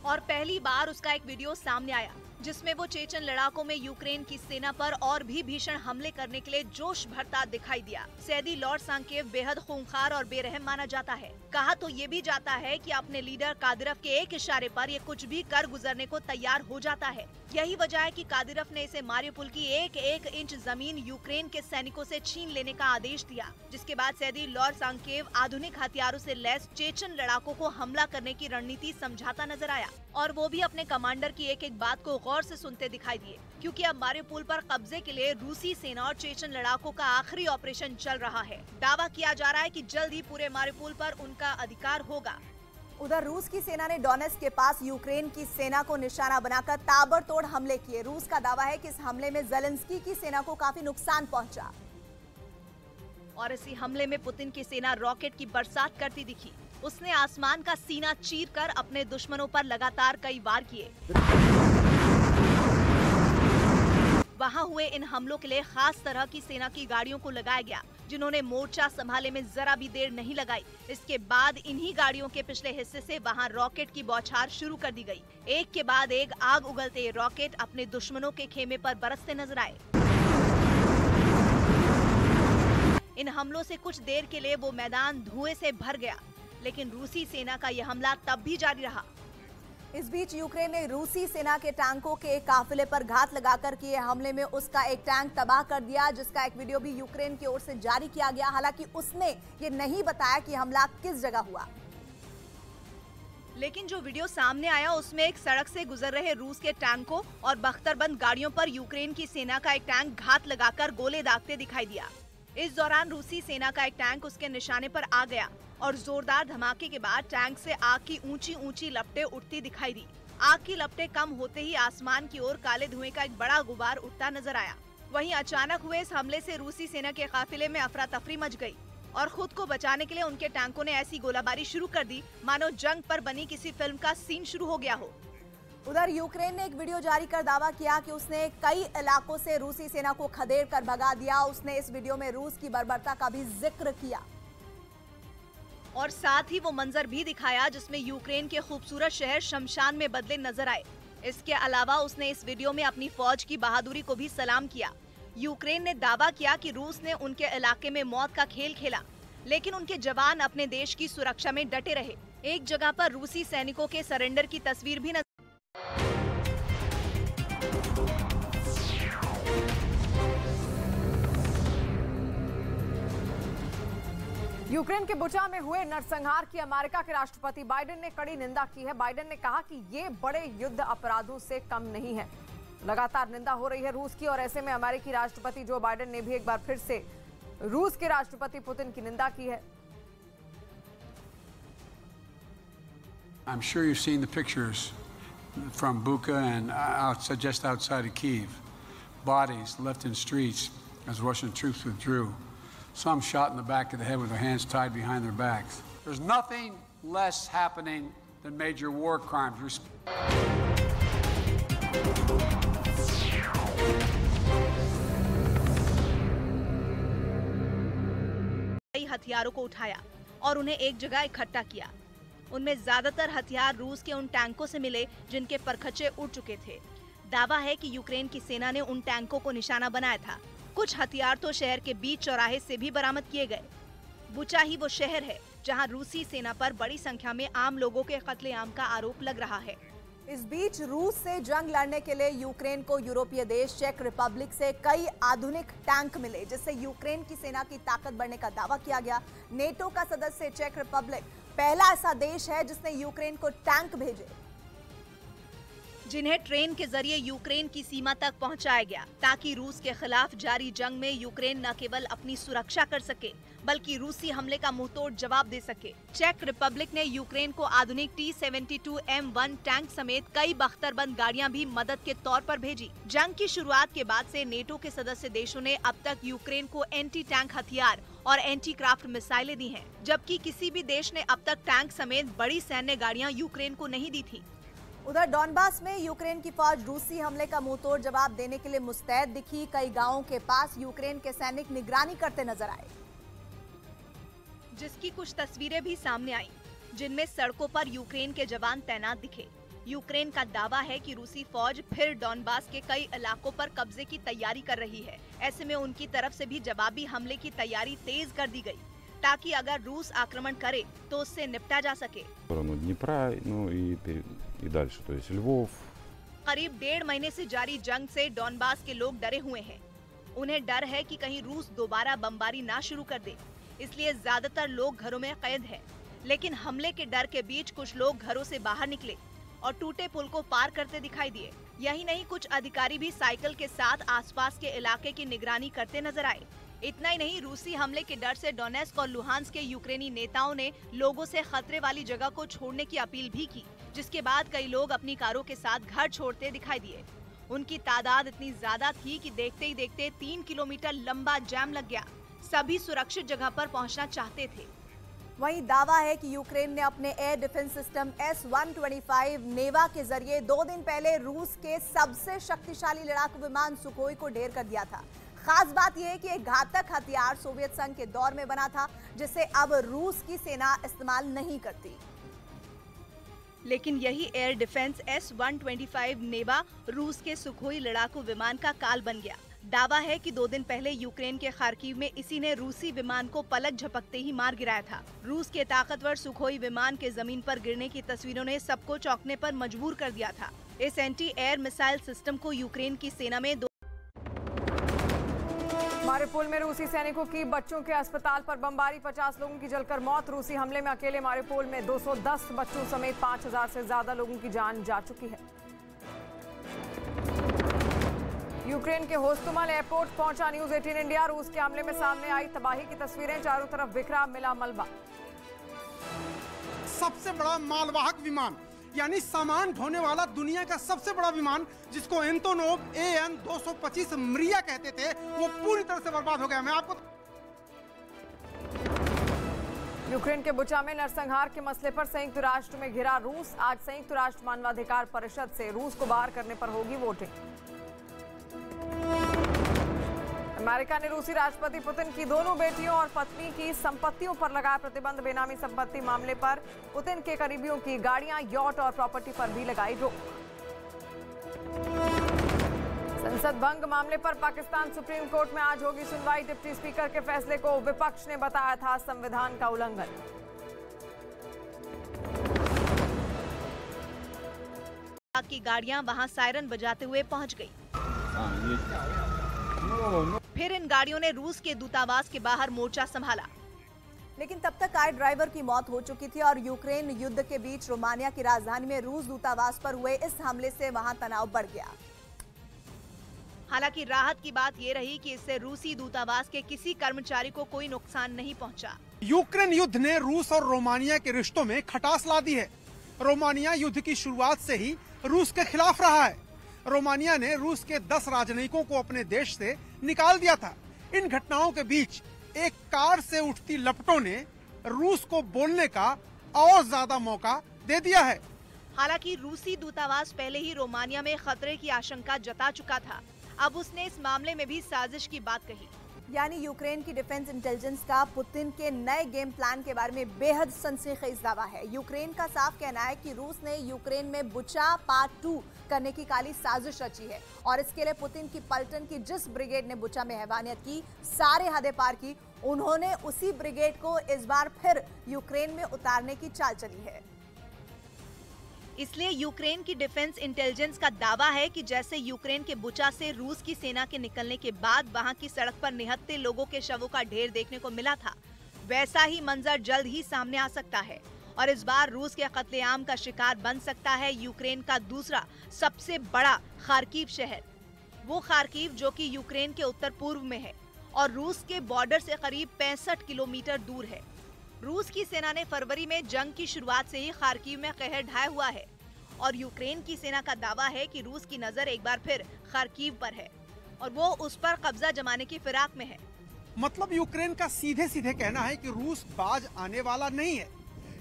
और पहली बार उसका एक वीडियो सामने आया जिसमें वो चेचन लड़ाकों में यूक्रेन की सेना पर और भी भीषण हमले करने के लिए जोश भरता दिखाई दिया। सैदी लांसांकेव बेहद खूंखार और बेरहम माना जाता है। कहा तो ये भी जाता है कि अपने लीडर कादिरव के एक इशारे पर ये कुछ भी कर गुजरने को तैयार हो जाता है। यही वजह है कि कादिरव ने इसे मारिउपोल की एक इंच जमीन यूक्रेन के सैनिकों से छीन लेने का आदेश दिया, जिसके बाद सैदी लांसांकेव आधुनिक हथियारों से लैस चेचन लड़ाकों को हमला करने की रणनीति समझाता नजर आया। और वो भी अपने कमांडर की एक बात को गौर से सुनते दिखाई दिए, क्योंकि अब मारिउपोल पर कब्जे के लिए रूसी सेना और चेचन लड़ाकों का आखिरी ऑपरेशन चल रहा है। दावा किया जा रहा है कि जल्द ही पूरे मारिउपोल पर उनका अधिकार होगा। उधर रूस की सेना ने डोनेट्स्क के पास यूक्रेन की सेना को निशाना बनाकर ताबड़तोड़ हमले किए। रूस का दावा है कि इस हमले में ज़ेलेंस्की की सेना को काफी नुकसान पहुंचा। और इसी हमले में पुतिन की सेना रॉकेट की बरसात करती दिखी। उसने आसमान का सीना चीरकर अपने दुश्मनों पर लगातार कई वार किए। वहां हुए इन हमलों के लिए खास तरह की सेना की गाड़ियों को लगाया गया, जिन्होंने मोर्चा संभालने में जरा भी देर नहीं लगाई। इसके बाद इन्हीं गाड़ियों के पिछले हिस्से से वहां रॉकेट की बौछार शुरू कर दी गई। एक के बाद एक आग उगलते ये रॉकेट अपने दुश्मनों के खेमे पर बरसते नजर आए। इन हमलों से कुछ देर के लिए वो मैदान धुएं से भर गया, लेकिन रूसी सेना का यह हमला तब भी जारी रहा। इस बीच यूक्रेन ने रूसी सेना के टैंकों के एक काफिले पर घात लगाकर किए हमले में उसका एक टैंक तबाह कर दिया, जिसका एक वीडियो भी यूक्रेन की ओर से जारी किया गया। हालांकि उसने ये नहीं बताया कि हमला किस जगह हुआ। लेकिन जो वीडियो सामने आया उसमें एक सड़क से गुजर रहे रूस के टैंकों और बख्तरबंद गाड़ियों पर यूक्रेन की सेना का एक टैंक घात लगाकर गोले दागते दिखाई दिया। इस दौरान रूसी सेना का एक टैंक उसके निशाने पर आ गया और जोरदार धमाके के बाद टैंक से आग की ऊंची ऊंची लपटें उठती दिखाई दी। आग की लपटें कम होते ही आसमान की ओर काले धुएं का एक बड़ा गुबार उठता नजर आया। वहीं अचानक हुए इस हमले से रूसी सेना के काफिले में अफरा तफरी मच गई और खुद को बचाने के लिए उनके टैंकों ने ऐसी गोलाबारी शुरू कर दी मानो जंग पर बनी किसी फिल्म का सीन शुरू हो गया हो। उधर यूक्रेन ने एक वीडियो जारी कर दावा किया कि उसने कई इलाकों से रूसी सेना को खदेड़ कर भगा दिया। उसने इस वीडियो में रूस की बर्बरता का भी जिक्र किया और साथ ही वो मंजर भी दिखाया जिसमें यूक्रेन के खूबसूरत शहर शमशान में बदले नजर आए। इसके अलावा उसने इस वीडियो में अपनी फौज की बहादुरी को भी सलाम किया। यूक्रेन ने दावा किया कि रूस ने उनके इलाके में मौत का खेल खेला, लेकिन उनके जवान अपने देश की सुरक्षा में डटे रहे। एक जगह पर रूसी सैनिकों के सरेंडर की तस्वीर भी नजर। यूक्रेन के बुचा में हुए नरसंहार की अमेरिका के राष्ट्रपति बाइडेन ने कड़ी निंदा की है। बाइडेन ने कहा कि ये बड़े युद्ध अपराधों से कम नहीं है। लगातार निंदा हो रही है रूस की, और ऐसे में अमेरिकी राष्ट्रपति जो बाइडेन ने भी एक बार फिर से रूस के राष्ट्रपति पुतिन की निंदा की है। I'm sure you've seen the pictures from Bucha and just outside of Kyiv. Bodies left in streets as Russian troops withdrew. Some shot in the back of the head with their hands tied behind their backs. There's nothing less happening than major war crimes. कई हथियारों को उठाया और उन्हें एक जगह इकट्ठा किया। उनमें ज्यादातर हथियार रूस के उन टैंकों से मिले जिनके परखच्चे उड़ चुके थे। दावा है कि यूक्रेन की सेना ने उन टैंकों को निशाना बनाया था। कुछ हथियार तो शहर के बीच चौराहे से भी बरामद किए गए। बुचा ही वो शहर है जहां रूसी सेना पर बड़ी संख्या में आम लोगों के कत्लेआम का आरोप लग रहा है। इस बीच रूस से जंग लड़ने के लिए यूक्रेन को यूरोपीय देश चेक रिपब्लिक से कई आधुनिक टैंक मिले, जिससे यूक्रेन की सेना की ताकत बढ़ने का दावा किया गया। नेटो का सदस्य चेक रिपब्लिक पहला ऐसा देश है जिसने यूक्रेन को टैंक भेजे, जिन्हें ट्रेन के जरिए यूक्रेन की सीमा तक पहुंचाया गया, ताकि रूस के खिलाफ जारी जंग में यूक्रेन न केवल अपनी सुरक्षा कर सके बल्कि रूसी हमले का मुंहतोड़ जवाब दे सके। चेक रिपब्लिक ने यूक्रेन को आधुनिक T-72M1 टैंक समेत कई बख्तरबंद गाड़ियां भी मदद के तौर पर भेजी। जंग की शुरुआत के बाद से नेटो के सदस्य देशों ने अब तक यूक्रेन को एंटी टैंक हथियार और एंटी क्राफ्ट मिसाइलें दी हैं, जबकि किसी भी देश ने अब तक टैंक समेत बड़ी सैन्य गाड़ियां यूक्रेन को नहीं दी थी। उधर डॉनबास में यूक्रेन की फौज रूसी हमले का मुंहतोड़ जवाब देने के लिए मुस्तैद दिखी। कई गांवों के पास यूक्रेन के सैनिक निगरानी करते नजर आए, जिसकी कुछ तस्वीरें भी सामने आई, जिनमें सड़कों पर यूक्रेन के जवान तैनात दिखे। यूक्रेन का दावा है कि रूसी फौज फिर डॉनबास के कई इलाकों पर कब्जे की तैयारी कर रही है। ऐसे में उनकी तरफ से भी जवाबी हमले की तैयारी तेज कर दी गई, ताकि अगर रूस आक्रमण करे तो उससे निपटा जा सके। करीब 1.5 महीने से जारी जंग से डॉनबास के लोग डरे हुए हैं। उन्हें डर है कि कहीं रूस दोबारा बमबारी ना शुरू कर दे, इसलिए ज्यादातर लोग घरों में कैद हैं। लेकिन हमले के डर के बीच कुछ लोग घरों से बाहर निकले और टूटे पुल को पार करते दिखाई दिए। यही नहीं, कुछ अधिकारी भी साइकिल के साथ आसपास के इलाके की निगरानी करते नजर आए। इतना ही नहीं, रूसी हमले के डर से डोनेस्क और लुहांस्क के यूक्रेनी नेताओं ने लोगों से खतरे वाली जगह को छोड़ने की अपील भी की, जिसके बाद कई लोग अपनी कारों के साथ घर छोड़ते दिखाई दिए। उनकी तादाद इतनी ज्यादा थी कि देखते ही देखते 3 किलोमीटर लंबा जाम लग गया। सभी सुरक्षित जगह पर पहुंचना चाहते थे। वहीं दावा है कि यूक्रेन ने अपने एयर डिफेंस सिस्टम S-125 नेवा के जरिए 2 दिन पहले रूस के सबसे शक्तिशाली लड़ाकू विमान सुखोई को ढेर कर दिया था। खास बात यह है कि एक घातक हथियार सोवियत संघ के दौर में बना था, जिसे अब रूस की सेना इस्तेमाल नहीं करती। लेकिन यही एयर डिफेंस S-125 नेवा रूस के सुखोई लड़ाकू विमान का काल बन गया। दावा है कि 2 दिन पहले यूक्रेन के खार्किव में इसी ने रूसी विमान को पलक झपकते ही मार गिराया था। रूस के ताकतवर सुखोई विमान के जमीन पर गिरने की तस्वीरों ने सबको चौंकने पर मजबूर कर दिया था। इस एंटी एयर मिसाइल सिस्टम को यूक्रेन की सेना में मारिउपोल में रूसी सैनिकों की बच्चों के अस्पताल पर बमबारी, 50 लोगों की जलकर मौत। रूसी हमले में अकेले मारिउपोल में 210 बच्चों समेत 5000 से ज्यादा लोगों की जान जा चुकी है। यूक्रेन के होस्टुमल एयरपोर्ट पहुंचा न्यूज 18 इंडिया। रूस के हमले में सामने आई तबाही की तस्वीरें, चारों तरफ बिखरा मिला मलबा। सबसे बड़ा मालवाहक विमान यानी सामान ढोने वाला दुनिया का सबसे बड़ा विमान, जिसको एंटोनोव AN-225 मरिया कहते थे, वो पूरी तरह से बर्बाद हो गया। मैं आपको यूक्रेन के बुचा में नरसंहार के मसले पर संयुक्त राष्ट्र में घिरा रूस। आज संयुक्त राष्ट्र मानवाधिकार परिषद से रूस को बाहर करने पर होगी वोटिंग। अमेरिका ने रूसी राष्ट्रपति पुतिन की दोनों बेटियों और पत्नी की संपत्तियों पर लगाया प्रतिबंध। बेनामी संपत्ति मामले पर पुतिन के करीबियों की गाड़ियां, यॉट और प्रॉपर्टी पर भी लगाई रोक। संसद भंग मामले पर पाकिस्तान सुप्रीम कोर्ट में आज होगी सुनवाई। डिप्टी स्पीकर के फैसले को विपक्ष ने बताया था संविधान का उल्लंघन। की गाड़ियां वहां सायरन बजाते हुए पहुंच गई। फिर इन गाड़ियों ने रूस के दूतावास के बाहर मोर्चा संभाला। लेकिन तब तक कार ड्राइवर की मौत हो चुकी थी और यूक्रेन युद्ध के बीच रोमानिया की राजधानी में रूस दूतावास पर हुए इस हमले से वहां तनाव बढ़ गया। हालांकि राहत की बात ये रही कि इससे रूसी दूतावास के किसी कर्मचारी को कोई नुकसान नहीं पहुंचा। यूक्रेन युद्ध ने रूस और रोमानिया के रिश्तों में खटास ला दी है। रोमानिया युद्ध की शुरुआत से ही रूस के खिलाफ रहा है। रोमानिया ने रूस के 10 राजनयिकों को अपने देश से निकाल दिया था। इन घटनाओं के बीच एक कार से उठती लपटों ने रूस को बोलने का और ज्यादा मौका दे दिया है। हालांकि रूसी दूतावास पहले ही रोमानिया में खतरे की आशंका जता चुका था। अब उसने इस मामले में भी साजिश की बात कही। यानी यूक्रेन की डिफेंस इंटेलिजेंस का पुतिन के नए गेम प्लान के बारे में बेहद सनसनीखेज दावा है। यूक्रेन का साफ कहना है कि रूस ने यूक्रेन में बुचा पार्ट 2 करने की काली साजिश रची है और इसके लिए पुतिन की पलटन की जिस ब्रिगेड ने बुचा में हैवानियत की, सारे हदें पार की, उन्होंने उसी ब्रिगेड को इस बार फिर यूक्रेन में उतारने की चाल चली है। इसलिए यूक्रेन की डिफेंस इंटेलिजेंस का दावा है कि जैसे यूक्रेन के बुचा से रूस की सेना के निकलने के बाद वहां की सड़क पर निहत्थे लोगों के शवों का ढेर देखने को मिला था, वैसा ही मंजर जल्द ही सामने आ सकता है और इस बार रूस के कत्लेआम का शिकार बन सकता है यूक्रेन का दूसरा सबसे बड़ा खार्किव शहर। वो खार्किव जो कि यूक्रेन के उत्तर पूर्व में है और रूस के बॉर्डर से करीब 65 किलोमीटर दूर है। रूस की सेना ने फरवरी में जंग की शुरुआत से ही खार्किव में कहर ढाया हुआ है और यूक्रेन की सेना का दावा है कि रूस की नजर एक बार फिर खार्किव पर है और वो उस पर कब्जा जमाने की फिराक में है। मतलब यूक्रेन का सीधे सीधे कहना है कि रूस बाज आने वाला नहीं है।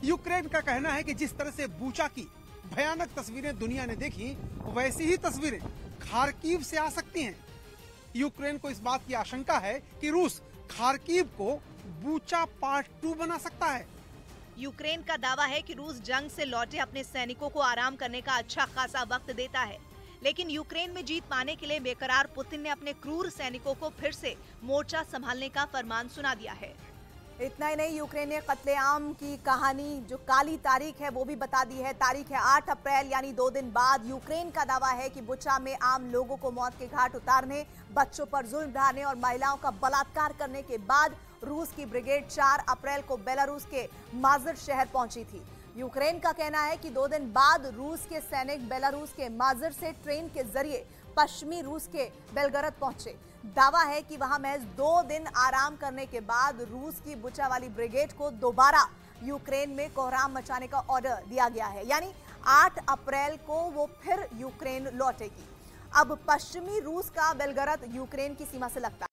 यूक्रेन का कहना है कि जिस तरह से बूचा की भयानक तस्वीरें दुनिया ने देखी, वैसी ही तस्वीरें खार्किव से आ सकती हैं। यूक्रेन को इस बात की आशंका है कि रूस खार्किव को बूचा पार्ट 2 बना सकता है। यूक्रेन का दावा है कि रूस जंग से लौटे अपने सैनिकों को आराम करने का अच्छा खासा वक्त देता है, लेकिन यूक्रेन में जीत पाने के लिए बेकरार पुतिन ने अपने क्रूर सैनिकों को फिर से मोर्चा संभालने का फरमान सुना दिया है। इतना ही नहीं, यूक्रेन ने कत्लेआम की कहानी जो काली तारीख है वो भी बता दी है। तारीख है 8 अप्रैल यानी 2 दिन बाद। यूक्रेन का दावा है कि बुचा में आम लोगों को मौत के घाट उतारने, बच्चों पर जुल्म ढाने और महिलाओं का बलात्कार करने के बाद रूस की ब्रिगेड 4 अप्रैल को बेलारूस के माजर शहर पहुंची थी। यूक्रेन का कहना है कि 2 दिन बाद रूस के सैनिक बेलारूस के माजर से ट्रेन के जरिए पश्चिमी रूस के बेलगरद पहुंचे। दावा है कि वहां महज 2 दिन आराम करने के बाद रूस की बुचा वाली ब्रिगेड को दोबारा यूक्रेन में कोहराम मचाने का ऑर्डर दिया गया है, यानी 8 अप्रैल को वो फिर यूक्रेन लौटेगी। अब पश्चिमी रूस का बेलगरद यूक्रेन की सीमा से लगता है।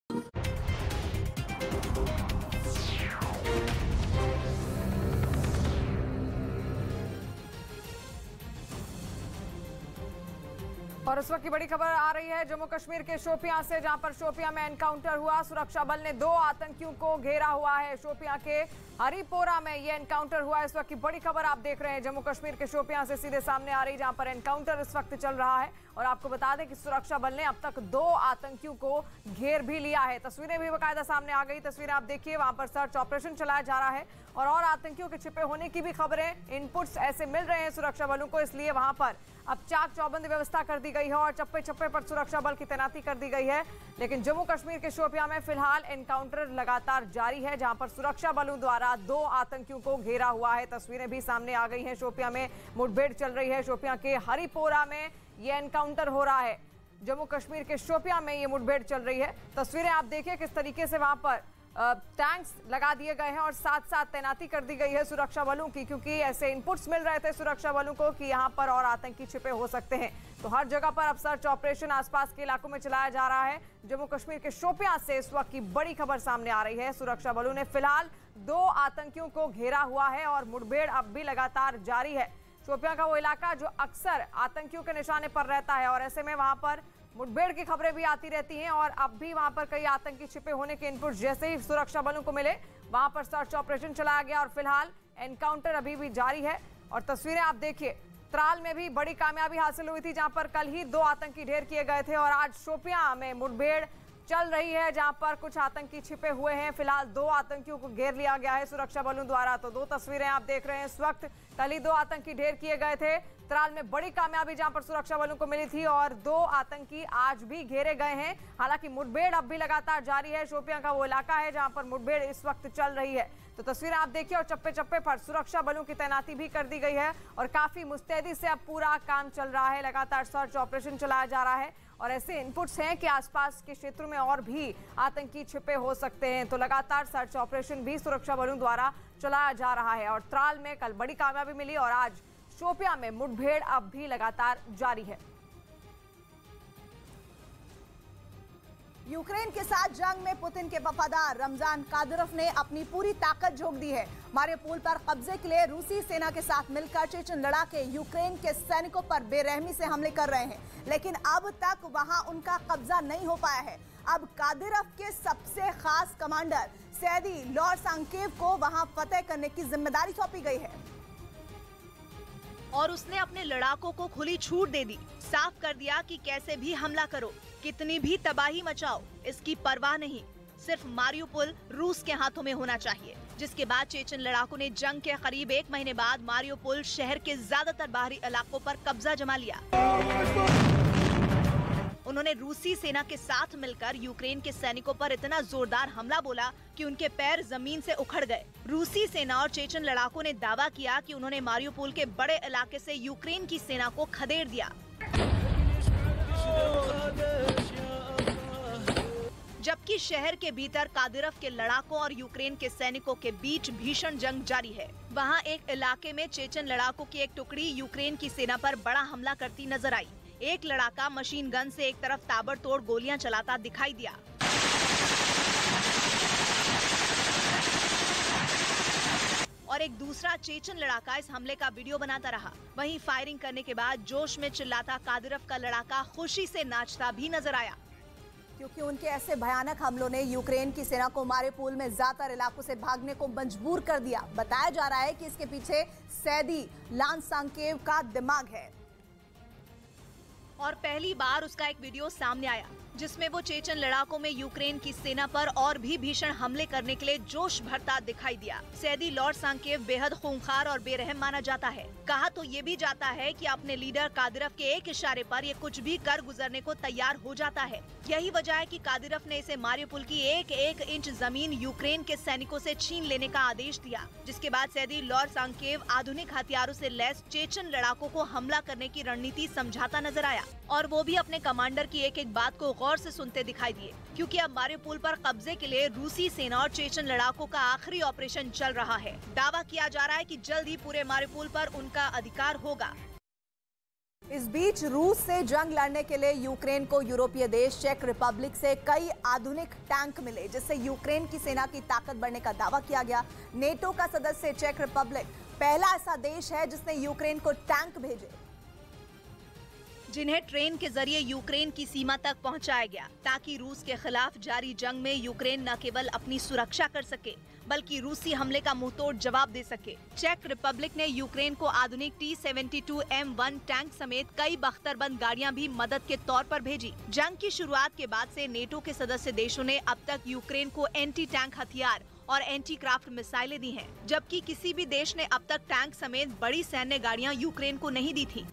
और उस वक्त की बड़ी खबर आ रही है जम्मू कश्मीर के शोपियां से, जहां पर शोपियां में एनकाउंटर हुआ। सुरक्षा बल ने 2 आतंकियों को घेरा हुआ है। शोपियां के हरिपोरा में ये एनकाउंटर हुआ। इस वक्त की बड़ी खबर आप देख रहे हैं जम्मू कश्मीर के शोपियां से सीधे सामने आ रही, जहां पर एनकाउंटर इस वक्त चल रहा है। और आपको बता दें कि सुरक्षा बल ने अब तक 2 आतंकियों को घेर भी लिया है। तस्वीरें भी बाकायदा सामने आ गई। तस्वीरें आप देखिए, वहां पर सर्च ऑपरेशन चलाया जा रहा है और आतंकियों के छिपे होने की भी खबरें, इनपुट्स ऐसे मिल रहे हैं सुरक्षा बलों को। इसलिए वहां पर अब चाक चौबंद व्यवस्था कर दी गई है और चप्पे चप्पे पर सुरक्षा बल की तैनाती कर दी गई है। लेकिन जम्मू कश्मीर के शोपियां में फिलहाल एनकाउंटर लगातार जारी है, जहां पर सुरक्षा बलों द्वारा 2 आतंकियों को घेरा हुआ है। तस्वीरें भी सामने आ गई हैं। शोपियां में मुठभेड़ चल रही है। शोपियां के हरिपोरा में ये एनकाउंटर हो रहा है। जम्मू कश्मीर के शोपियां में ये मुठभेड़ चल रही है। तस्वीरें आप देखिए किस तरीके से वहां पर टैंक्स लगा दिए गए हैं और साथ साथ तैनाती कर दी गई है सुरक्षा बलों की, क्योंकि ऐसे इनपुट्स मिल रहे थे सुरक्षा बलों को कि यहां पर और आतंकी छिपे हो सकते हैं। तो हर जगह पर अब सर्च ऑपरेशन आसपास के इलाकों में चलाया जा रहा है। जम्मू कश्मीर के शोपियां से इस वक्त की बड़ी खबर सामने आ रही है। सुरक्षा बलों ने फिलहाल 2 आतंकियों को घेरा हुआ है और मुठभेड़ अब भी लगातार जारी है। शोपियां का वो इलाका जो अक्सर आतंकियों के निशाने पर रहता है और ऐसे में वहां पर मुठभेड़ की खबरें भी आती रहती हैं और अब भी वहां पर कई आतंकी छिपे होने के इनपुट जैसे ही सुरक्षा बलों को मिले, वहां पर सर्च ऑपरेशन चलाया गया और फिलहाल एनकाउंटर अभी भी जारी है। और तस्वीरें आप देखिए, त्राल में भी बड़ी कामयाबी हासिल हुई थी, जहां पर कल ही 2 आतंकी ढेर किए गए थे और आज शोपियां में मुठभेड़ चल रही है, जहां पर कुछ आतंकी छिपे हुए हैं। फिलहाल 2 आतंकियों को घेर लिया गया है सुरक्षा बलों द्वारा। तो 2 तस्वीरें आप देख रहे हैं इस वक्त कल ही 2 आतंकी ढेर किए गए थे। त्राल में बड़ी कामयाबी जहां पर सुरक्षा बलों को मिली थी और 2 आतंकी आज भी घेरे गए हैं। हालांकि मुठभेड़ अब भी लगातार जारी है। शोपियां का वो इलाका है जहां पर मुठभेड़ इस वक्त चल रही है। तो तस्वीरें आप देखिए और चप्पे चप्पे पर सुरक्षा बलों की तैनाती भी कर दी गई है और काफी मुस्तैदी से अब पूरा काम चल रहा है। लगातार सर्च ऑपरेशन चलाया जा रहा है और ऐसे इनपुट्स हैं कि आसपास के क्षेत्रों में और भी आतंकी छिपे हो सकते हैं। तो लगातार सर्च ऑपरेशन भी सुरक्षा बलों द्वारा चलाया जा रहा है और त्राल में कल बड़ी कामयाबी मिली और आज शोपियां में मुठभेड़ अब भी लगातार जारी है। यूक्रेन के साथ जंग में पुतिन के वफादार रमजान कादिरोव ने अपनी पूरी ताकत झोंक दी है। मारियोपोल पर कब्जे के लिए रूसी सेना के साथ मिलकर चेचन लड़ाके यूक्रेन के सैनिकों पर बेरहमी से हमले कर रहे हैं, लेकिन अब तक वहां उनका कब्जा नहीं हो पाया है। अब कादिरोव के सबसे खास कमांडर सैदी लोरसांकेव को वहां फतेह करने की जिम्मेदारी सौंपी गई है और उसने अपने लड़ाकों को खुली छूट दे दी। साफ कर दिया कि कैसे भी हमला करो, कितनी भी तबाही मचाओ, इसकी परवाह नहीं। सिर्फ मारियोपोल रूस के हाथों में होना चाहिए। जिसके बाद चेचन लड़ाकों ने जंग के करीब 1 महीने बाद मारियोपोल शहर के ज्यादातर बाहरी इलाकों पर कब्जा जमा लिया। उन्होंने रूसी सेना के साथ मिलकर यूक्रेन के सैनिकों पर इतना जोरदार हमला बोला कि उनके पैर जमीन से उखड़ गए। रूसी सेना और चेचन लड़ाकों ने दावा किया कि उन्होंने मारियोपोल के बड़े इलाके से यूक्रेन की सेना को खदेड़ दिया। जबकि शहर के भीतर कादिरोव के लड़ाकों और यूक्रेन के सैनिकों के बीच भीषण जंग जारी है। वहां एक इलाके में चेचन लड़ाकों की एक टुकड़ी यूक्रेन की सेना पर बड़ा हमला करती नजर आई। एक लड़ाका मशीन गन से एक तरफ ताबड़तोड़ गोलियां चलाता दिखाई दिया। और एक दूसरा चेचन लड़ाका इस हमले का वीडियो बनाता रहा। वहीं फायरिंग करने के बाद जोश में चिल्लाता कादिरोव का लड़ाका खुशी से नाचता भी नजर आया, क्योंकि उनके ऐसे भयानक हमलों ने यूक्रेन की सेना को मारियोपोल में ज्यादातर इलाकों से भागने को मजबूर कर दिया। बताया जा रहा है कि इसके पीछे सैदी लोरसांकेव का दिमाग है और पहली बार उसका एक वीडियो सामने आया जिसमें वो चेचन लड़ाकों में यूक्रेन की सेना पर और भी भीषण हमले करने के लिए जोश भरता दिखाई दिया। सैदी लोरसांकेव बेहद खूंखार और बेरहम माना जाता है। कहा तो ये भी जाता है कि अपने लीडर कादिरोव के एक इशारे पर ये कुछ भी कर गुजरने को तैयार हो जाता है। यही वजह है कि कादिरोव ने इसे मारियोपोल की एक इंच जमीन यूक्रेन के सैनिकों से छीन लेने का आदेश दिया, जिसके बाद सैदी लोरसांकेव आधुनिक हथियारों से लैस चेचन लड़ाकों को हमला करने की रणनीति समझाता नजर आया और वो भी अपने कमांडर की एक एक बात को गौर से सुनते दिखाई दिए, क्योंकि अब मारियोपोल पर कब्जे के लिए रूसी सेना और चेचन लड़ाकों का आखिरी ऑपरेशन चल रहा है। दावा किया जा रहा है कि जल्द ही पूरे मारियोपोल पर उनका अधिकार होगा। इस बीच रूस से जंग लड़ने के लिए यूक्रेन को यूरोपीय देश चेक रिपब्लिक से कई आधुनिक टैंक मिले, जिससे यूक्रेन की सेना की ताकत बढ़ने का दावा किया गया। नेटो का सदस्य चेक रिपब्लिक पहला ऐसा देश है जिसने यूक्रेन को टैंक भेजे, जिन्हें ट्रेन के जरिए यूक्रेन की सीमा तक पहुंचाया गया, ताकि रूस के खिलाफ जारी जंग में यूक्रेन न केवल अपनी सुरक्षा कर सके बल्कि रूसी हमले का मुंहतोड़ जवाब दे सके। चेक रिपब्लिक ने यूक्रेन को आधुनिक T-72M1 टैंक समेत कई बख्तरबंद गाड़ियां भी मदद के तौर पर भेजी। जंग की शुरुआत के बाद से नेटो के सदस्य देशों ने अब तक यूक्रेन को एंटी टैंक हथियार और एंटी क्राफ्ट मिसाइलें दी हैं, जबकि किसी भी देश ने अब तक टैंक समेत बड़ी सैन्य गाड़ियां यूक्रेन को नहीं दी थी।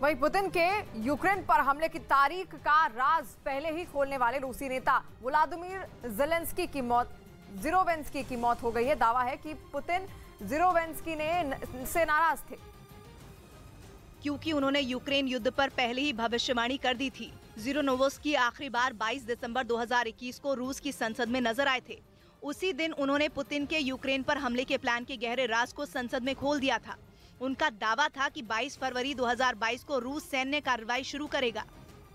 वहीं पुतिन के यूक्रेन पर हमले की तारीख का राज पहले ही खोलने वाले रूसी नेता व्लादिमीर ज़ेलेंस्की की मौत हो गई है। दावा है कि पुतिन ज़ेलेंस्की से नाराज थे, क्योंकि उन्होंने यूक्रेन युद्ध पर पहले ही भविष्यवाणी कर दी थी। ज़ेलेंस्की आखिरी बार 22 दिसंबर 2021 को रूस की संसद में नजर आए थे। उसी दिन उन्होंने पुतिन के यूक्रेन पर हमले के प्लान के गहरे राज को संसद में खोल दिया था। उनका दावा था कि 22 फरवरी 2022 को रूस सैन्य कार्रवाई शुरू करेगा।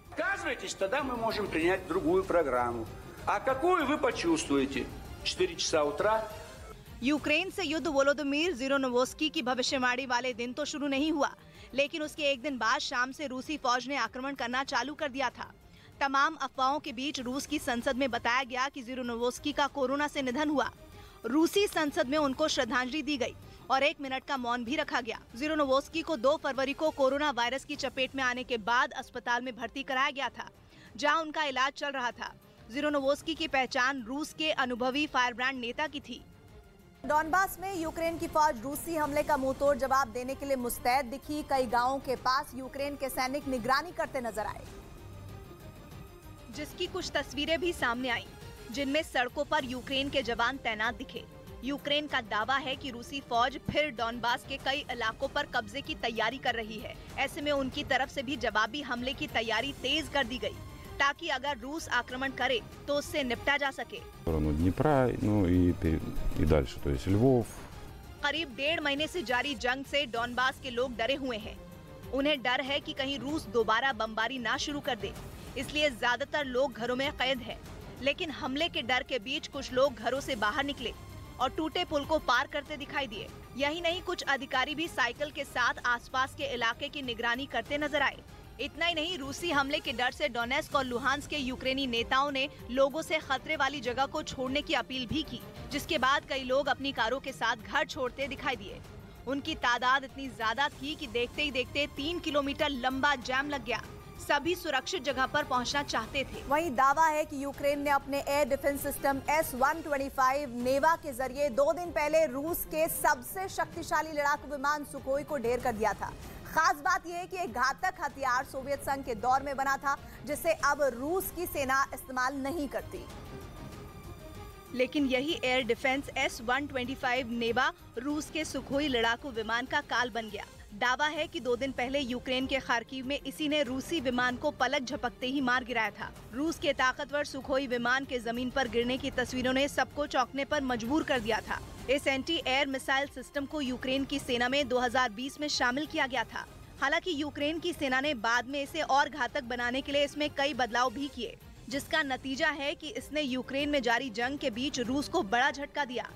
Отказывайтесь, тогда мы можем принять другую программу. А какую вы почувствуете? 4 часа утра? यूक्रेन से युद्ध वोलोदिमीर ज़ेलेंस्की की भविष्यवाणी वाले दिन तो शुरू नहीं हुआ, लेकिन उसके एक दिन बाद शाम से रूसी फौज ने आक्रमण करना चालू कर दिया था। तमाम अफवाहों के बीच रूस की संसद में बताया गया कि ज़ेलेंस्की का कोरोना से निधन हुआ। रूसी संसद में उनको श्रद्धांजलि दी गई और 1 मिनट का मौन भी रखा गया। ज़ेलेंस्की को 2 फरवरी को कोरोना वायरस की चपेट में आने के बाद अस्पताल में भर्ती कराया गया था, जहां उनका इलाज चल रहा था। ज़ेलेंस्की की पहचान रूस के अनुभवी फायरब्रांड नेता की थी। डॉनबास में यूक्रेन की फौज रूसी हमले का मुंहतोड़ जवाब देने के लिए मुस्तैद दिखी। कई गांवों के पास यूक्रेन के सैनिक निगरानी करते नजर आए, जिसकी कुछ तस्वीरें भी सामने आई, जिनमें सड़कों पर यूक्रेन के जवान तैनात दिखे। यूक्रेन का दावा है कि रूसी फौज फिर डॉनबास के कई इलाकों पर कब्जे की तैयारी कर रही है। ऐसे में उनकी तरफ से भी जवाबी हमले की तैयारी तेज कर दी गई, ताकि अगर रूस आक्रमण करे तो उससे निपटा जा सके। करीब 1.5 महीने से जारी जंग से डॉनबास के लोग डरे हुए हैं। उन्हें डर है कि कहीं रूस दोबारा बमबारी ना शुरू कर दे, इसलिए ज्यादातर लोग घरों में कैद हैं। लेकिन हमले के डर के बीच कुछ लोग घरों से बाहर निकले और टूटे पुल को पार करते दिखाई दिए। यही नहीं, कुछ अधिकारी भी साइकिल के साथ आसपास के इलाके की निगरानी करते नजर आए। इतना ही नहीं, रूसी हमले के डर से डोनेस्क और लुहांस्क के यूक्रेनी नेताओं ने लोगों से खतरे वाली जगह को छोड़ने की अपील भी की, जिसके बाद कई लोग अपनी कारों के साथ घर छोड़ते दिखाई दिए। उनकी तादाद इतनी ज्यादा थी कि देखते ही देखते 3 किलोमीटर लंबा जाम लग गया। सभी सुरक्षित जगह पर पहुंचना चाहते थे। वहीं दावा है कि यूक्रेन ने अपने एयर डिफेंस सिस्टम S-125 नेवा के जरिए 2 दिन पहले रूस के सबसे शक्तिशाली लड़ाकू विमान सुखोई को ढेर कर दिया था। खास बात यह है कि एक घातक हथियार सोवियत संघ के दौर में बना था, जिसे अब रूस की सेना इस्तेमाल नहीं करती। लेकिन यही एयर डिफेंस S-125 नेवा रूस के सुखोई लड़ाकू विमान का काल बन गया। दावा है कि 2 दिन पहले यूक्रेन के खार्किव में इसी ने रूसी विमान को पलक झपकते ही मार गिराया था। रूस के ताकतवर सुखोई विमान के जमीन पर गिरने की तस्वीरों ने सबको चौंकने पर मजबूर कर दिया था। इस एंटी एयर मिसाइल सिस्टम को यूक्रेन की सेना में 2020 में शामिल किया गया था। हालांकि यूक्रेन की सेना ने बाद में इसे और घातक बनाने के लिए इसमें कई बदलाव भी किए, जिसका नतीजा है कि इसने यूक्रेन में जारी जंग के बीच रूस को बड़ा झटका दिया।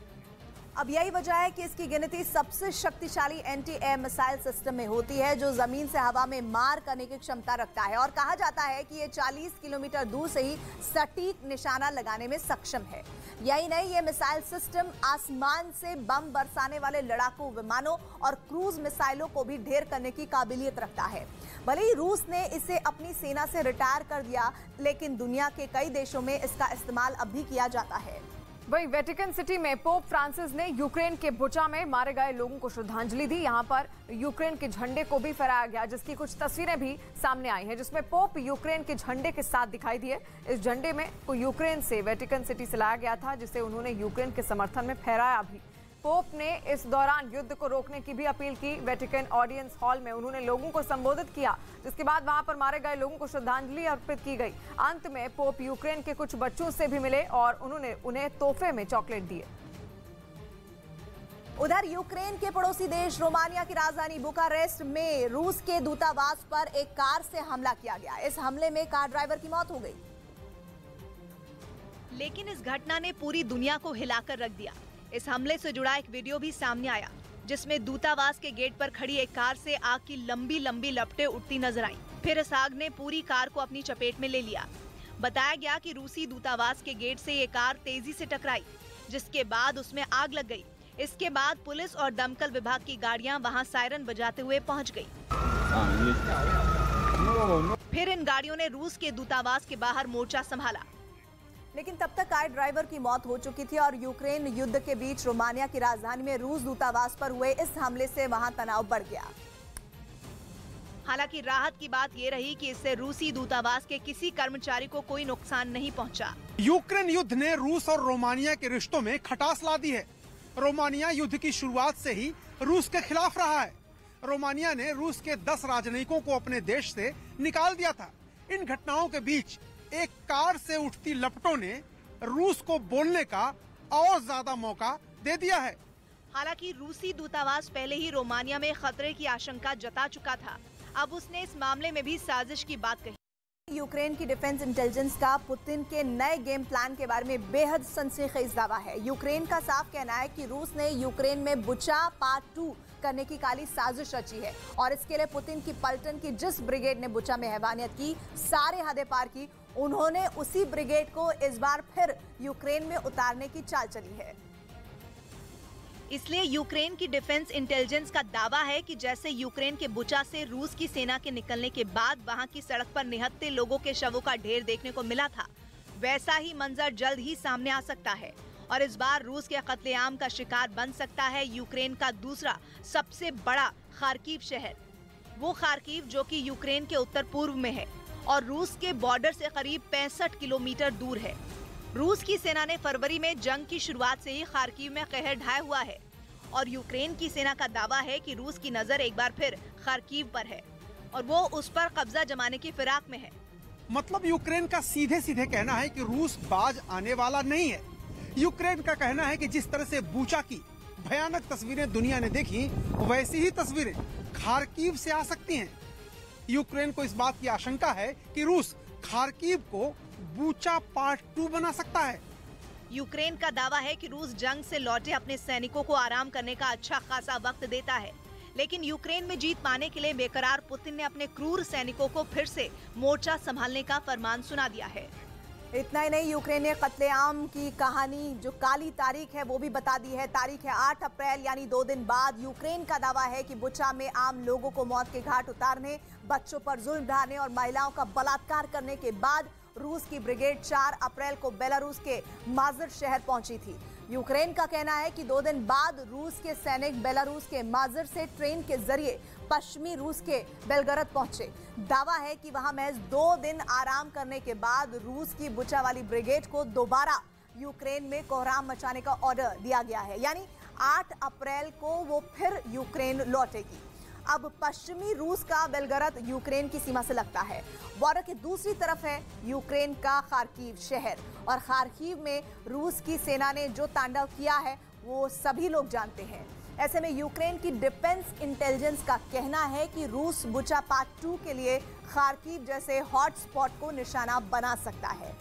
अब यही वजह है कि इसकी गिनती सबसे शक्तिशाली एंटी एयर मिसाइल सिस्टम में होती है, जो जमीन से हवा में मार करने की क्षमता रखता है। और कहा जाता है कि ये 40 किलोमीटर दूर से ही सटीक निशाना लगाने में सक्षम है। यही नहीं, ये मिसाइल सिस्टम आसमान से बम बरसाने वाले लड़ाकू विमानों और क्रूज मिसाइलों को भी ढेर करने की काबिलियत रखता है। भले ही रूस ने इसे अपनी सेना से रिटायर कर दिया, लेकिन दुनिया के कई देशों में इसका इस्तेमाल अब भी किया जाता है। वहीं वेटिकन सिटी में पोप फ्रांसिस ने यूक्रेन के बुचा में मारे गए लोगों को श्रद्धांजलि दी। यहां पर यूक्रेन के झंडे को भी फहराया गया, जिसकी कुछ तस्वीरें भी सामने आई हैं, जिसमें पोप यूक्रेन के झंडे के साथ दिखाई दिए। इस झंडे में को यूक्रेन से वेटिकन सिटी से लाया गया था, जिसे उन्होंने यूक्रेन के समर्थन में फहराया भी। पोप ने इस दौरान युद्ध को रोकने की भी अपील की। वेटिकन ऑडियंस हॉल में उन्होंने लोगों को संबोधित किया, जिसके बाद वहां पर मारे गए लोगों को श्रद्धांजलि अर्पित की गई। अंत में पोप यूक्रेन के कुछ बच्चों से भी मिले और उन्होंने उन्हें तोहफे में चॉकलेट दिए। उधर यूक्रेन के पड़ोसी देश रोमानिया की राजधानी बुखारेस्ट में रूस के दूतावास पर एक कार से हमला किया गया। इस हमले में कार ड्राइवर की मौत हो गई। लेकिन इस घटना ने पूरी दुनिया को हिलाकर रख दिया। इस हमले से जुड़ा एक वीडियो भी सामने आया, जिसमें दूतावास के गेट पर खड़ी एक कार से आग की लंबी लंबी लपटें उठती नजर आईं। फिर इस आग ने पूरी कार को अपनी चपेट में ले लिया। बताया गया कि रूसी दूतावास के गेट से ये कार तेजी से टकराई, जिसके बाद उसमें आग लग गई। इसके बाद पुलिस और दमकल विभाग की गाड़ियां वहां सायरन बजाते हुए पहुंच गई। फिर इन गाड़ियों ने रूस के दूतावास के बाहर मोर्चा संभाला। लेकिन तब तक कार ड्राइवर की मौत हो चुकी थी और यूक्रेन युद्ध के बीच रोमानिया की राजधानी में रूस दूतावास पर हुए इस हमले से वहां तनाव बढ़ गया। हालांकि राहत की बात ये रही कि इससे रूसी दूतावास के किसी कर्मचारी को कोई नुकसान नहीं पहुंचा। यूक्रेन युद्ध ने रूस और रोमानिया के रिश्तों में खटास ला दी है। रोमानिया युद्ध की शुरुआत से ही रूस के खिलाफ रहा है। रोमानिया ने रूस के 10 राजनयिकों को अपने देश से निकाल दिया था। इन घटनाओं के बीच एक कार से उठती लपटों ने रूस को बोलने का और ज्यादा मौका दे दिया है। हालांकि रूसी दूतावास पहले ही रोमानिया में खतरे की आशंका जता चुका था। अब उसने इस मामले में भी साजिश की बात कही। यूक्रेन की डिफेंस इंटेलिजेंस का पुतिन के नए गेम प्लान के बारे में बेहद सनसनीखेज दावा है। यूक्रेन का साफ कहना है कि रूस ने यूक्रेन में बुचा पार्ट 2 करने की काली साजिश रची है और इसके लिए पुतिन की पलटन की जिस ब्रिगेड ने बुचा में हैवानियत की, सारे हदें पार की, उन्होंने उसी ब्रिगेड को इस बार फिर यूक्रेन में उतारने की चाल चली है। इसलिए यूक्रेन की डिफेंस इंटेलिजेंस का दावा है कि जैसे यूक्रेन के बुचा से रूस की सेना के निकलने के बाद वहां की सड़क पर निहत्थे लोगों के शवों का ढेर देखने को मिला था, वैसा ही मंजर जल्द ही सामने आ सकता है और इस बार रूस के कत्लेआम का शिकार बन सकता है यूक्रेन का दूसरा सबसे बड़ा खार्किव शहर। वो खार्किव जो कि यूक्रेन के उत्तर पूर्व में है और रूस के बॉर्डर से करीब 65 किलोमीटर दूर है। रूस की सेना ने फरवरी में जंग की शुरुआत से ही खार्किव में कहर ढाया हुआ है और यूक्रेन की सेना का दावा है कि रूस की नजर एक बार फिर खार्किव पर है और वो उस पर कब्जा जमाने की फिराक में है। मतलब यूक्रेन का सीधे सीधे कहना है कि रूस बाज आने वाला नहीं है। यूक्रेन का कहना है कि जिस तरह से बूचा की भयानक तस्वीरें दुनिया ने देखी, वैसी ही तस्वीरें खार्किव से आ सकती हैं। यूक्रेन को इस बात की आशंका है कि रूस खार्किव को बूचा पार्ट 2 बना सकता है। यूक्रेन का दावा है कि रूस जंग से लौटे अपने सैनिकों को आराम करने का अच्छा खासा वक्त देता है, लेकिन यूक्रेन में जीत पाने के लिए बेकरार पुतिन ने अपने क्रूर सैनिकों को फिर से मोर्चा संभालने का फरमान सुना दिया है। इतना ही नहीं, यूक्रेन ने कत्लेआम की कहानी जो काली तारीख है वो भी बता दी है। तारीख है 8 अप्रैल, यानी 2 दिन बाद। यूक्रेन का दावा है कि बुचा में आम लोगों को मौत के घाट उतारने, बच्चों पर जुल्म ढाने और महिलाओं का बलात्कार करने के बाद रूस की ब्रिगेड 4 अप्रैल को बेलारूस के माजर शहर पहुंची थी। यूक्रेन का कहना है कि 2 दिन बाद रूस के सैनिक बेलारूस के माजर से ट्रेन के जरिए पश्चिमी रूस के बेलगरद पहुंचे। दावा है कि वहां महज 2 दिन आराम करने के बाद रूस की बुचा वाली ब्रिगेड को दोबारा यूक्रेन में कोहराम मचाने का ऑर्डर दिया गया है, यानी 8 अप्रैल को वो फिर यूक्रेन लौटेगी। अब पश्चिमी रूस का बेलगरद यूक्रेन की सीमा से लगता है। बॉर्डर की दूसरी तरफ है यूक्रेन का खार्किव शहर और खार्किव में रूस की सेना ने जो तांडव किया है वो सभी लोग जानते हैं। ऐसे में यूक्रेन की डिफेंस इंटेलिजेंस का कहना है कि रूस बुचा पार्ट 2 के लिए खार्किव जैसे हॉटस्पॉट को निशाना बना सकता है।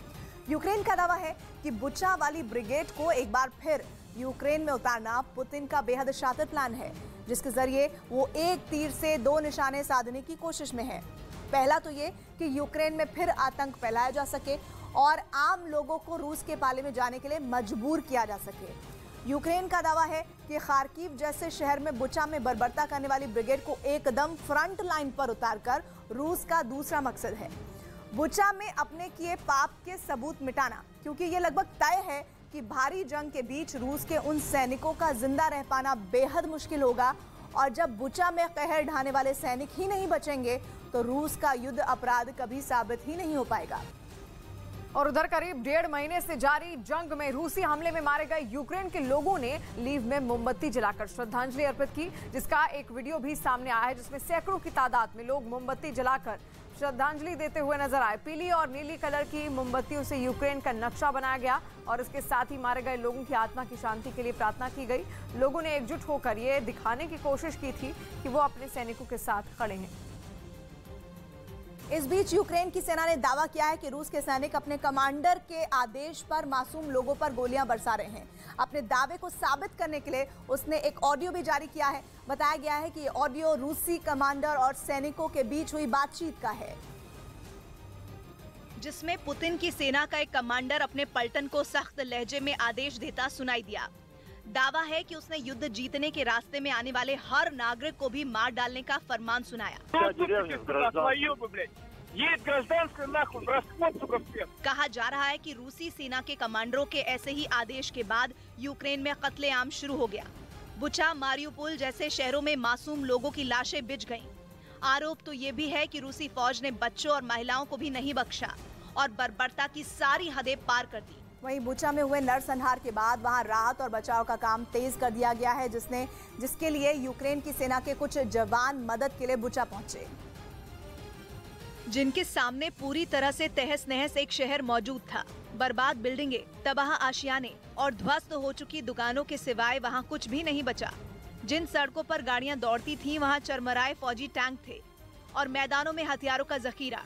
यूक्रेन का दावा है कि बुचा वाली ब्रिगेड को एक बार फिर यूक्रेन में उतारना पुतिन का बेहद शातिर प्लान है, जिसके जरिए वो एक तीर से 2 निशाने साधने की कोशिश में है। पहला तो ये कि यूक्रेन में फिर आतंक फैलाया जा सके और आम लोगों को रूस के पाले में जाने के लिए मजबूर किया जा सके। यूक्रेन का दावा है कि खार्किव जैसे शहर में बुचा में बर्बरता करने वाली ब्रिगेड को एकदम फ्रंट लाइन पर उतारकर रूस का दूसरा मकसद है बुचा में अपने किए पाप के सबूत मिटाना, क्योंकि ये लगभग तय है कि भारी जंग के बीच रूस के उन सैनिकों का जिंदा रह पाना बेहद मुश्किल होगा और जब बुचा में कहर ढाने वाले सैनिक ही नहीं बचेंगे तो रूस का युद्ध अपराध कभी साबित ही नहीं हो पाएगा। और उधर करीब 1.5 महीने से जारी जंग में रूसी हमले में मारे गए यूक्रेन के लोगों ने लीव में मोमबत्ती जलाकर श्रद्धांजलि अर्पित की, जिसका एक वीडियो भी सामने आया है जिसमें सैकड़ों की तादाद में लोग मोमबत्ती जलाकर श्रद्धांजलि देते हुए नजर आए। पीली और नीली कलर की मोमबत्तियों से यूक्रेन का नक्शा बनाया गया और इसके साथ ही मारे गए लोगों की आत्मा की शांति के लिए प्रार्थना की गई। लोगों ने एकजुट होकर ये दिखाने की कोशिश की थी कि वो अपने सैनिकों के साथ खड़े हैं। इस बीच यूक्रेन की सेना ने दावा किया है कि रूस के सैनिक अपने कमांडर के आदेश पर मासूम लोगों पर गोलियां बरसा रहे हैं। अपने दावे को साबित करने के लिए उसने एक ऑडियो भी जारी किया है। बताया गया है कि ये ऑडियो रूसी कमांडर और सैनिकों के बीच हुई बातचीत का है, जिसमें पुतिन की सेना का एक कमांडर अपने पलटन को सख्त लहजे में आदेश देता सुनाई दिया। दावा है कि उसने युद्ध जीतने के रास्ते में आने वाले हर नागरिक को भी मार डालने का फरमान सुनाया। कहा जा रहा है कि रूसी सेना के कमांडरों के ऐसे ही आदेश के बाद यूक्रेन में कत्लेआम शुरू हो गया। बुचा, मारियुपोल जैसे शहरों में मासूम लोगों की लाशें बिछ गईं। आरोप तो ये भी है कि रूसी फौज ने बच्चों और महिलाओं को भी नहीं बख्शा और बर्बरता की सारी हदें पार कर दी। वहीं बुचा में हुए नरसंहार के बाद वहां राहत और बचाव का काम तेज कर दिया गया है, जिसके लिए यूक्रेन की सेना के कुछ जवान मदद के लिए बुचा पहुंचे, जिनके सामने पूरी तरह से तहस नहस एक शहर मौजूद था। बर्बाद बिल्डिंगें, तबाह आशियाने और ध्वस्त हो चुकी दुकानों के सिवाय वहां कुछ भी नहीं बचा। जिन सड़कों पर गाड़ियां दौड़ती थीं, वहां चरमराए फौजी टैंक थे और मैदानों में हथियारों का जखीरा।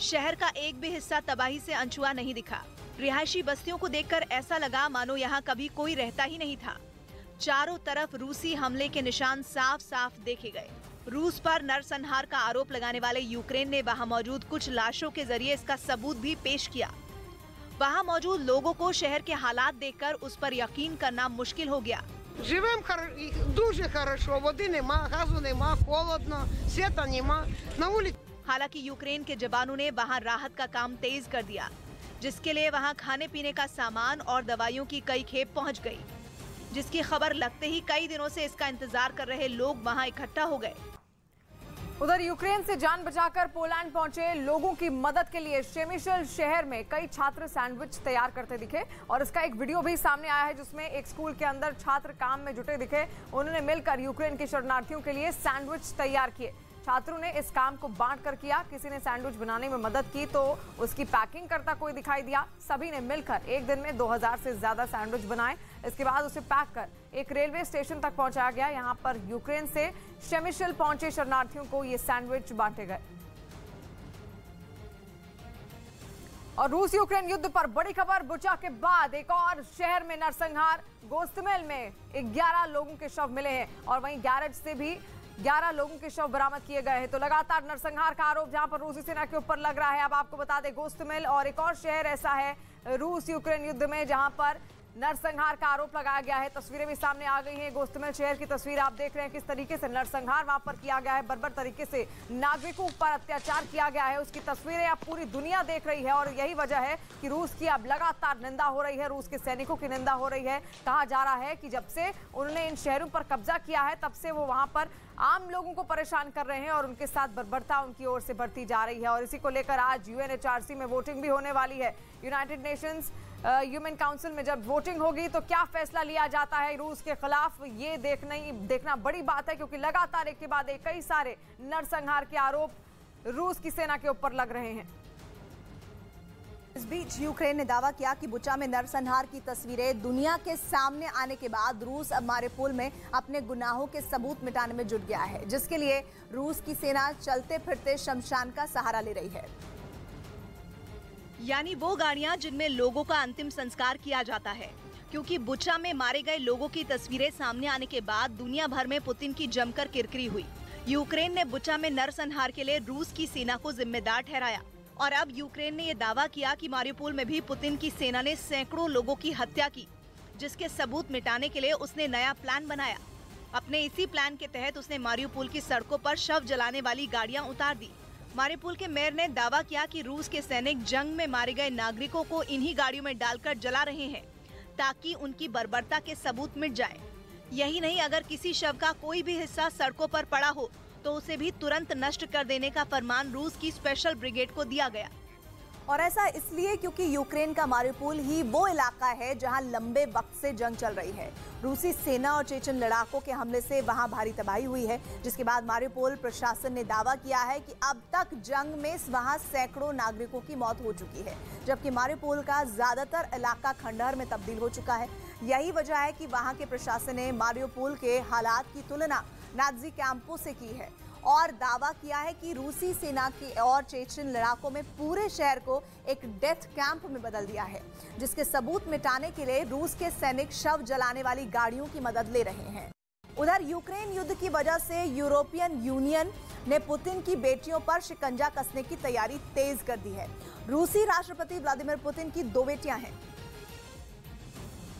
शहर का एक भी हिस्सा तबाही से अनछुआ नहीं दिखा। रिहायशी बस्तियों को देखकर ऐसा लगा मानो यहाँ कभी कोई रहता ही नहीं था। चारों तरफ रूसी हमले के निशान साफ साफ देखे गए। रूस पर नरसंहार का आरोप लगाने वाले यूक्रेन ने वहां मौजूद कुछ लाशों के जरिए इसका सबूत भी पेश किया। वहां मौजूद लोगों को शहर के हालात देखकर उस पर यकीन करना मुश्किल हो गया। Живем дуже хорошо, води нема, газу нема, холодно, света нема, на улице. हालांकि यूक्रेन के जवानों ने वहां राहत का काम तेज कर दिया। जिसके लिए वहां खाने पीने का सामान और दवाइयों की कई खेप पहुंच गई, जिसकी खबर लगते ही कई दिनों से इसका इंतजार कर रहे लोग वहां इकट्ठा हो गए। उधर यूक्रेन से जान बचाकर पोलैंड पहुंचे लोगों की मदद के लिए शेमिशल शहर में कई छात्र सैंडविच तैयार करते दिखे और इसका एक वीडियो भी सामने आया है जिसमें एक स्कूल के अंदर छात्र काम में जुटे दिखे। उन्होंने मिलकर यूक्रेन के शरणार्थियों के लिए सैंडविच तैयार किए। छात्रों ने इस काम को बांट कर किया। किसी ने सैंडविच बनाने में मदद की तो उसकी पैकिंग करता कोई दिखाई दिया। सभी ने मिलकर एक दिन में 2000 से ज्यादा सैंडविच बनाए। इसके बाद उसे पैक कर एक रेलवे स्टेशन तक पहुंचाया गया। यहां पर यूक्रेन से शेमिशल पहुंचे शरणार्थियों को ये सैंडविच बांटे गए। और रूस यूक्रेन युद्ध पर बड़ी खबर। बुचा के बाद एक और शहर में नरसंहार। गोस्टमेल में 11 लोगों के शव मिले हैं और वहीं गैरेज से भी 11 लोगों के शव बरामद किए गए हैं। तो लगातार नरसंहार का आरोप जहां पर रूसी सेना के ऊपर लग रहा है। अब आपको बता दें गोस्टमेल और एक और शहर ऐसा है रूस यूक्रेन युद्ध में जहां पर नरसंहार का आरोप लगाया गया है। तस्वीरें भी सामने आ गई हैं। गोस्टमेल शहर की तस्वीर आप देख रहे हैं किस तरीके से नरसंहार वहां पर किया गया है। बर्बर तरीके से नागरिकों पर अत्याचार किया गया है। उसकी तस्वीरें अब पूरी दुनिया देख रही है और यही वजह है कि रूस की अब लगातार निंदा हो रही है। रूस के सैनिकों की निंदा हो रही है। कहा जा रहा है कि जब से उन्होंने इन शहरों पर कब्जा किया है तब से वो वहां पर आम लोगों को परेशान कर रहे हैं और उनके साथ बर्बरता उनकी ओर से बढ़ती जा रही है। और इसी को लेकर आज UNHRC में वोटिंग भी होने वाली है। यूनाइटेड नेशंस ह्यूमन काउंसिल में जब वोटिंग होगी तो क्या फैसला लिया जाता है रूस के खिलाफ, ये देखना बड़ी बात है क्योंकि लगातार एक के बाद एक कई सारे नरसंहार के आरोप रूस की सेना के ऊपर लग रहे हैं। इस बीच यूक्रेन ने दावा किया कि बुचा में नरसंहार की तस्वीरें दुनिया के सामने आने के बाद रूस अब मारिउपोल में अपने गुनाहों के सबूत मिटाने में जुट गया है, जिसके लिए रूस की सेना चलते फिरते शमशान का सहारा ले रही है। यानी वो गाड़ियां जिनमें लोगों का अंतिम संस्कार किया जाता है, क्योंकि बुचा में मारे गए लोगों की तस्वीरें सामने आने के बाद दुनिया भर में पुतिन की जमकर किरकिरी हुई। यूक्रेन ने बुचा में नरसंहार के लिए रूस की सेना को जिम्मेदार ठहराया और अब यूक्रेन ने ये दावा किया कि मारिउपोल में भी पुतिन की सेना ने सैकड़ों लोगों की हत्या की, जिसके सबूत मिटाने के लिए उसने नया प्लान बनाया। अपने इसी प्लान के तहत उसने मारिउपोल की सड़कों पर शव जलाने वाली गाड़ियां उतार दी। मारिउपोल के मेयर ने दावा किया कि रूस के सैनिक जंग में मारे गए नागरिकों को इन्हीं गाड़ियों में डालकर जला रहे हैं ताकि उनकी बर्बरता के सबूत मिट जाए। यही नहीं, अगर किसी शव का कोई भी हिस्सा सड़कों पर पड़ा हो तो उसे भी तुरंत नष्ट कर देने का फरमान रूस की स्पेशल ब्रिगेड को दिया गया। और ऐसा इसलिए क्योंकि यूक्रेन का मारिउपोल ही वो इलाका है जहां लंबे वक्त से जंग चल रही है। रूसी सेना और चेचन लड़ाकों के हमले से वहां भारी तबाही हुई है, जिसके बाद मारिउपोल प्रशासन ने दावा किया है कि अब तक जंग में वहां सैकड़ों नागरिकों की मौत हो चुकी है, जबकि मारिउपोल का ज्यादातर इलाका खंडहर में तब्दील हो चुका है। यही वजह है कि वहां के प्रशासन ने मारिउपोल के हालात की तुलना नाजी कैंपों से की है और दावा किया है कि रूसी सेना की और चेचन लड़ाकों में पूरे शहर को एक डेथ कैंप में बदल दिया है, जिसके सबूत मिटाने के लिए रूस के सैनिक शव जलाने वाली गाड़ियों की मदद ले रहे हैं। उधर यूक्रेन युद्ध की वजह से यूरोपियन यूनियन ने पुतिन की बेटियों पर शिकंजा कसने की तैयारी तेज कर दी है। रूसी राष्ट्रपति व्लादिमीर पुतिन की 2 बेटियां हैं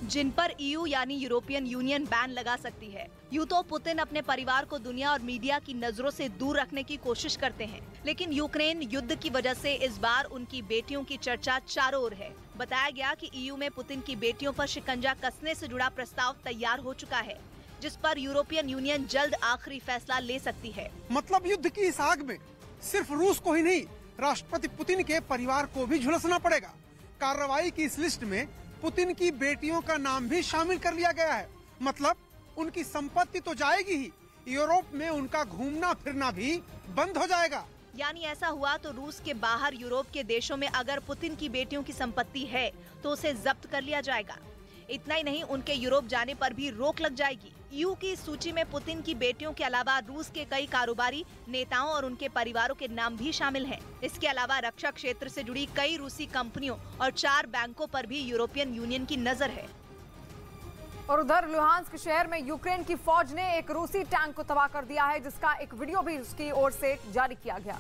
जिन पर EU यानी यूरोपियन यूनियन बैन लगा सकती है। यूं तो पुतिन अपने परिवार को दुनिया और मीडिया की नजरों से दूर रखने की कोशिश करते हैं, लेकिन यूक्रेन युद्ध की वजह से इस बार उनकी बेटियों की चर्चा चारों ओर है। बताया गया कि EU में पुतिन की बेटियों पर शिकंजा कसने से जुड़ा प्रस्ताव तैयार हो चुका है, जिस पर यूरोपियन यूनियन जल्द आखिरी फैसला ले सकती है। मतलब युद्ध की इस आग में सिर्फ रूस को ही नहीं, राष्ट्रपति पुतिन के परिवार को भी झुलसना पड़ेगा। कार्रवाई की इस लिस्ट में पुतिन की बेटियों का नाम भी शामिल कर लिया गया है। मतलब उनकी संपत्ति तो जाएगी ही, यूरोप में उनका घूमना फिरना भी बंद हो जाएगा। यानी ऐसा हुआ तो रूस के बाहर यूरोप के देशों में अगर पुतिन की बेटियों की संपत्ति है तो उसे जब्त कर लिया जाएगा। इतना ही नहीं, उनके यूरोप जाने पर भी रोक लग जाएगी। EU की सूची में पुतिन की बेटियों के अलावा रूस के कई कारोबारी नेताओं और उनके परिवारों के नाम भी शामिल हैं। इसके अलावा रक्षा क्षेत्र से जुड़ी कई रूसी कंपनियों और 4 बैंकों पर भी यूरोपियन यूनियन की नजर है। और उधर लुहांस्क शहर में यूक्रेन की फौज ने एक रूसी टैंक को तबाह कर दिया है, जिसका एक वीडियो भी उसकी ओर से जारी किया गया,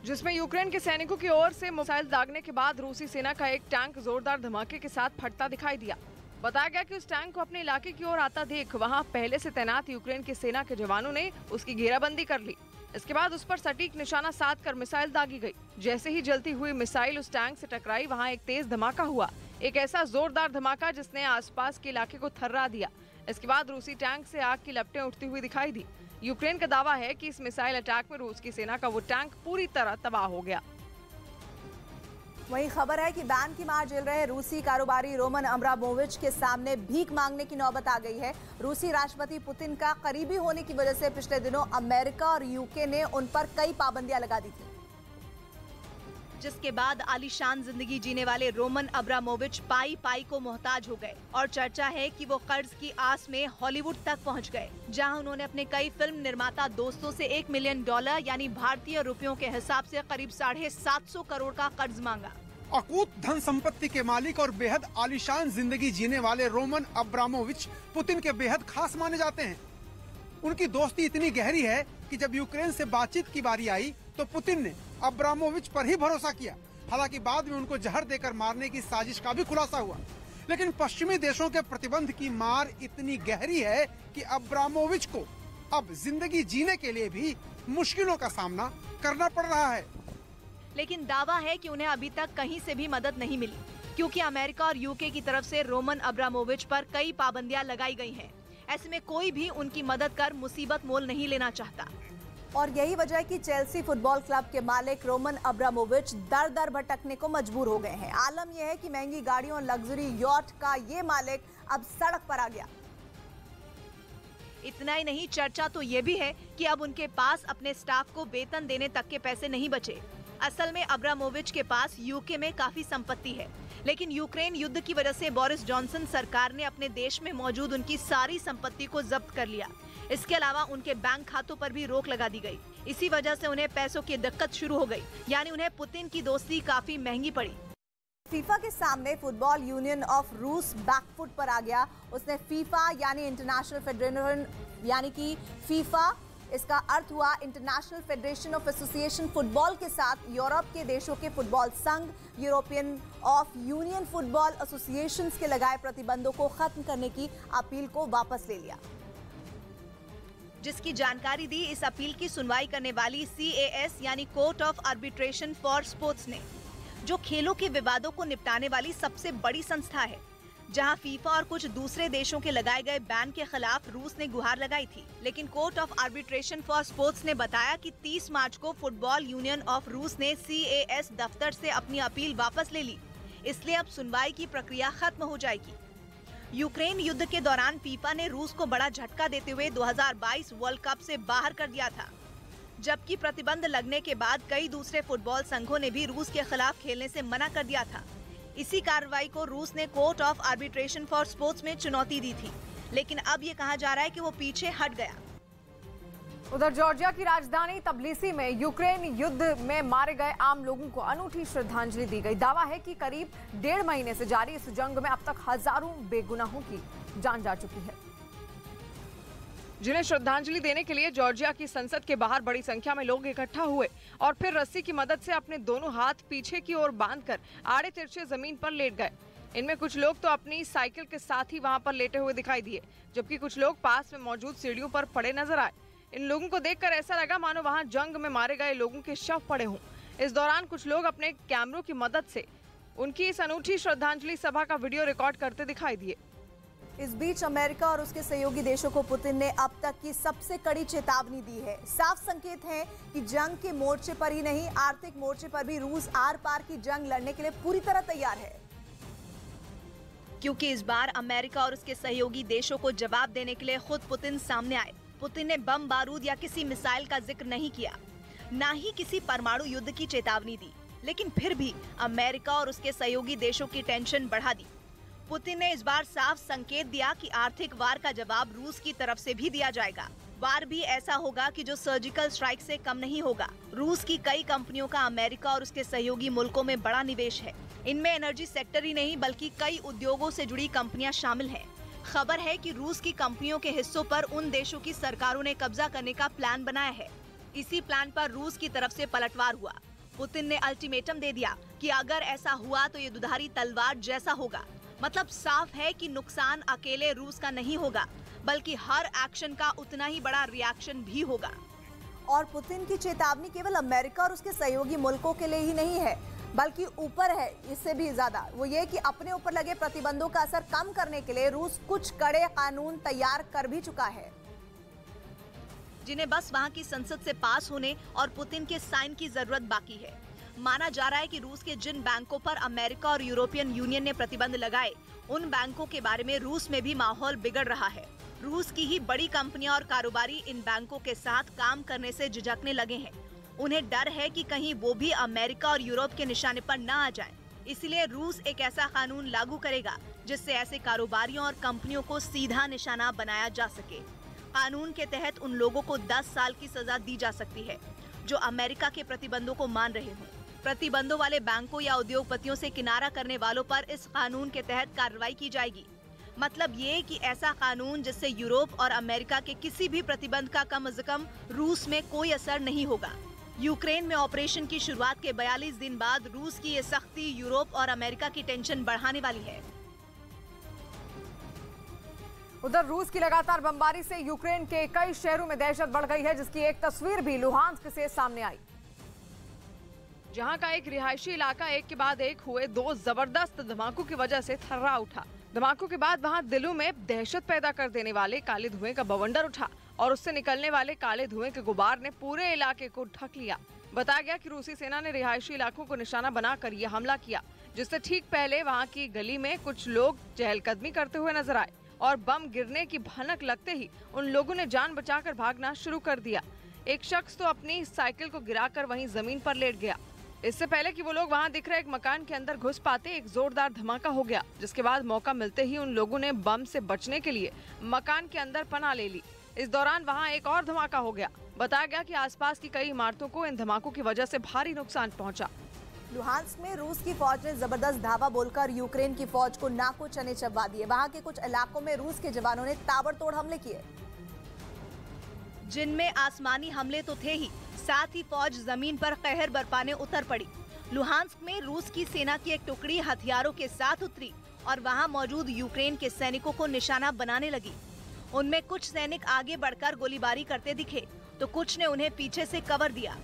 जिसमें यूक्रेन के सैनिकों की ओर से मिसाइल दागने के बाद रूसी सेना का एक टैंक जोरदार धमाके के साथ फटता दिखाई दिया। बताया गया कि उस टैंक को अपने इलाके की ओर आता देख वहां पहले से तैनात यूक्रेन की सेना के जवानों ने उसकी घेराबंदी कर ली। इसके बाद उस पर सटीक निशाना साध कर मिसाइल दागी गई। जैसे ही जलती हुई मिसाइल उस टैंक से टकराई, वहां एक तेज धमाका हुआ। एक ऐसा जोरदार धमाका जिसने आसपास के इलाके को थर्रा दिया। इसके बाद रूसी टैंक से आग की लपटें उठती हुई दिखाई दी। यूक्रेन का दावा है कि इस मिसाइल अटैक में रूस की सेना का वो टैंक पूरी तरह तबाह हो गया। वहीं खबर है कि बैन की मार झेल रहे रूसी कारोबारी रोमन अब्रामोविच के सामने भीख मांगने की नौबत आ गई है। रूसी राष्ट्रपति पुतिन का करीबी होने की वजह से पिछले दिनों अमेरिका और यूके ने उन पर कई पाबंदियां लगा दी थी, जिसके बाद आलीशान जिंदगी जीने वाले रोमन अब्रामोविच पाई पाई को मोहताज हो गए और चर्चा है कि वो कर्ज की आस में हॉलीवुड तक पहुंच गए, जहां उन्होंने अपने कई फिल्म निर्माता दोस्तों से $1 मिलियन यानी भारतीय रुपयों के हिसाब से करीब 750 करोड़ का कर्ज मांगा। अकूत धन संपत्ति के मालिक और बेहद आलीशान जिंदगी जीने वाले रोमन अब्रामोविच पुतिन के बेहद खास माने जाते हैं। उनकी दोस्ती इतनी गहरी है कि जब यूक्रेन से बातचीत की बारी आई तो पुतिन ने अब्रामोविच पर ही भरोसा किया। हालांकि बाद में उनको जहर देकर मारने की साजिश का भी खुलासा हुआ, लेकिन पश्चिमी देशों के प्रतिबंध की मार इतनी गहरी है कि अब्रामोविच को अब जिंदगी जीने के लिए भी मुश्किलों का सामना करना पड़ रहा है। लेकिन दावा है कि उन्हें अभी तक कहीं से भी मदद नहीं मिली, क्योंकि अमेरिका और यूके की तरफ से रोमन अब्रामोविच पर कई पाबंदियां लगाई गई हैं। ऐसे में कोई भी उनकी मदद कर मुसीबत मोल नहीं लेना चाहता। और यही वजह है कि चेल्सी फुटबॉल क्लब के मालिक रोमन अब्रामोविच दर दर भटकने को मजबूर हो गए हैं। आलम यह है कि महंगी गाड़ियों और लग्जरी यॉट का ये मालिक अब सड़क पर आ गया। इतना ही नहीं, चर्चा तो ये भी है कि अब उनके पास अपने स्टाफ को वेतन देने तक के पैसे नहीं बचे। असल में अब्रामोविच के पास यूके में काफी संपत्ति है, लेकिन यूक्रेन युद्ध की वजह से बोरिस जॉनसन सरकार ने अपने देश में मौजूद उनकी सारी संपत्ति को जब्त कर लिया। इसके अलावा उनके बैंक खातों पर भी रोक लगा दी गई। इसी वजह से उन्हें पैसों की दिक्कत शुरू हो गई, यानी उन्हें पुतिन की दोस्ती काफी महंगी पड़ी। फीफा के सामने फुटबॉल यूनियन ऑफ रूस बैकफुट पर आ गया। उसने फीफा यानी इंटरनेशनल फेडरेशन यानी कि फीफा, इसका अर्थ हुआ international federation of association football के साथ यूरोप के देशों के फुटबॉल संघ, European of union football associations के लगाए प्रतिबंधों को खत्म करने की अपील को वापस ले लिया। जिसकी जानकारी दी इस अपील की सुनवाई करने वाली CAS यानी court of arbitration for sports ने, जो खेलों के विवादों को निपटाने वाली सबसे बड़ी संस्था है, जहां फीफा और कुछ दूसरे देशों के लगाए गए बैन के खिलाफ रूस ने गुहार लगाई थी। लेकिन court of arbitration for sports ने बताया कि 30 मार्च को फुटबॉल यूनियन ऑफ रूस ने CAS दफ्तर से अपनी अपील वापस ले ली, इसलिए अब सुनवाई की प्रक्रिया खत्म हो जाएगी। यूक्रेन युद्ध के दौरान फीफा ने रूस को बड़ा झटका देते हुए 2022 वर्ल्ड कप से बाहर कर दिया था, जबकि प्रतिबंध लगने के बाद कई दूसरे फुटबॉल संघों ने भी रूस के खिलाफ खेलने से मना कर दिया था। इसी कार्रवाई को रूस ने court of arbitration for sports में चुनौती दी थी, लेकिन अब ये कहा जा रहा है कि वो पीछे हट गया। उधर जॉर्जिया की राजधानी तबिलिसी में यूक्रेन युद्ध में मारे गए आम लोगों को अनूठी श्रद्धांजलि दी गई। दावा है कि करीब 1.5 महीने से जारी इस जंग में अब तक हजारों बेगुनाहों की जान जा चुकी है, जिन्हें श्रद्धांजलि देने के लिए जॉर्जिया की संसद के बाहर बड़ी संख्या में लोग इकट्ठा हुए और फिर रस्सी की मदद से अपने दोनों हाथ पीछे की ओर बांधकर आड़े तिरछे जमीन पर लेट गए। इनमें कुछ लोग तो अपनी साइकिल के साथ ही वहां पर लेटे हुए दिखाई दिए, जबकि कुछ लोग पास में मौजूद सीढ़ियों पर पड़े नजर आए। इन लोगों को देखकर ऐसा लगा मानो वहां जंग में मारे गए लोगों के शव पड़े हों। इस दौरान कुछ लोग अपने कैमरों की मदद से उनकी इस अनूठी श्रद्धांजलि सभा का वीडियो रिकॉर्ड करते दिखाई दिए। इस बीच अमेरिका और उसके सहयोगी देशों को पुतिन ने अब तक की सबसे कड़ी चेतावनी दी है। साफ संकेत है कि जंग के मोर्चे पर ही नहीं, आर्थिक मोर्चे पर भी रूस आर पार की जंग लड़ने के लिए पूरी तरह तैयार है, क्योंकि इस बार अमेरिका और उसके सहयोगी देशों को जवाब देने के लिए खुद पुतिन सामने आए। पुतिन ने बम बारूद या किसी मिसाइल का जिक्र नहीं किया, न ही किसी परमाणु युद्ध की चेतावनी दी, लेकिन फिर भी अमेरिका और उसके सहयोगी देशों की टेंशन बढ़ा दी। पुतिन ने इस बार साफ संकेत दिया कि आर्थिक वार का जवाब रूस की तरफ से भी दिया जाएगा। वार भी ऐसा होगा कि जो सर्जिकल स्ट्राइक से कम नहीं होगा। रूस की कई कंपनियों का अमेरिका और उसके सहयोगी मुल्कों में बड़ा निवेश है। इनमें एनर्जी सेक्टर ही नहीं बल्कि कई उद्योगों से जुड़ी कंपनियां शामिल हैं। खबर है कि रूस की कंपनियों के हिस्सों पर उन देशों की सरकारों ने कब्जा करने का प्लान बनाया है। इसी प्लान पर रूस की तरफ से पलटवार हुआ। पुतिन ने अल्टीमेटम दे दिया कि अगर ऐसा हुआ तो ये दुधारी तलवार जैसा होगा। मतलब साफ है कि नुकसान अकेले रूस का नहीं होगा, बल्कि हर एक्शन का उतना ही बड़ा रिएक्शन भी होगा। और पुतिन की चेतावनी केवल अमेरिका और उसके सहयोगी मुल्कों के लिए ही नहीं है, बल्कि ऊपर है इससे भी ज्यादा। वो ये कि अपने ऊपर लगे प्रतिबंधों का असर कम करने के लिए रूस कुछ कड़े कानून तैयार कर भी चुका है, जिन्हें बस वहां की संसद से पास होने और पुतिन के साइन की जरूरत बाकी है। माना जा रहा है कि रूस के जिन बैंकों पर अमेरिका और यूरोपियन यूनियन ने प्रतिबंध लगाए, उन बैंकों के बारे में रूस में भी माहौल बिगड़ रहा है। रूस की ही बड़ी कंपनियां और कारोबारी इन बैंकों के साथ काम करने से झिझकने लगे हैं। उन्हें डर है कि कहीं वो भी अमेरिका और यूरोप के निशाने पर न आ जाएं। इसलिए रूस एक ऐसा कानून लागू करेगा जिससे ऐसे कारोबारियों और कंपनियों को सीधा निशाना बनाया जा सके। कानून के तहत उन लोगों को 10 साल की सजा दी जा सकती है जो अमेरिका के प्रतिबंधों को मान रहे हों। प्रतिबंधों वाले बैंकों या उद्योगपतियों से किनारा करने वालों पर इस कानून के तहत कार्रवाई की जाएगी। मतलब ये कि ऐसा कानून जिससे यूरोप और अमेरिका के किसी भी प्रतिबंध का कम से कम रूस में कोई असर नहीं होगा। यूक्रेन में ऑपरेशन की शुरुआत के 42 दिन बाद रूस की ये सख्ती यूरोप और अमेरिका की टेंशन बढ़ाने वाली है। उधर रूस की लगातार बमबारी से यूक्रेन के कई शहरों में दहशत बढ़ गई है, जिसकी एक तस्वीर भी लुहांस्क से सामने आई, जहां का एक रिहायशी इलाका एक के बाद एक हुए 2 जबरदस्त धमाकों की वजह से थर्रा उठा। धमाकों के बाद वहां दिलों में दहशत पैदा कर देने वाले काले धुएं का बवंडर उठा और उससे निकलने वाले काले धुएं के गुबार ने पूरे इलाके को ढक लिया। बताया गया कि रूसी सेना ने रिहायशी इलाकों को निशाना बनाकर यह हमला किया, जिससे ठीक पहले वहां की गली में कुछ लोग चहलकदमी करते हुए नजर आए और बम गिरने की भनक लगते ही उन लोगों ने जान बचाकर भागना शुरू कर दिया। एक शख्स तो अपनी साइकिल को गिराकर वहीं जमीन पर लेट गया। इससे पहले कि वो लोग वहां दिख रहे एक मकान के अंदर घुस पाते, एक जोरदार धमाका हो गया, जिसके बाद मौका मिलते ही उन लोगों ने बम से बचने के लिए मकान के अंदर पनाह ले ली। इस दौरान वहां एक और धमाका हो गया। बताया गया कि आसपास की कई इमारतों को इन धमाकों की वजह से भारी नुकसान पहुंचा। लुहांस्क में रूस की फौज ने जबरदस्त धावा बोलकर यूक्रेन की फौज को नाको चने चबवा दिए। वहां के कुछ इलाकों में रूस के जवानों ने ताबड़तोड़ हमले किए, जिनमें आसमानी हमले तो थे ही, साथ ही फौज जमीन पर कहर बरपाने उतर पड़ी। लुहांस्क में रूस की सेना की एक टुकड़ी हथियारों के साथ उतरी और वहां मौजूद यूक्रेन के सैनिकों को निशाना बनाने लगी। उनमें कुछ सैनिक आगे बढ़कर गोलीबारी करते दिखे तो कुछ ने उन्हें पीछे से कवर दिया।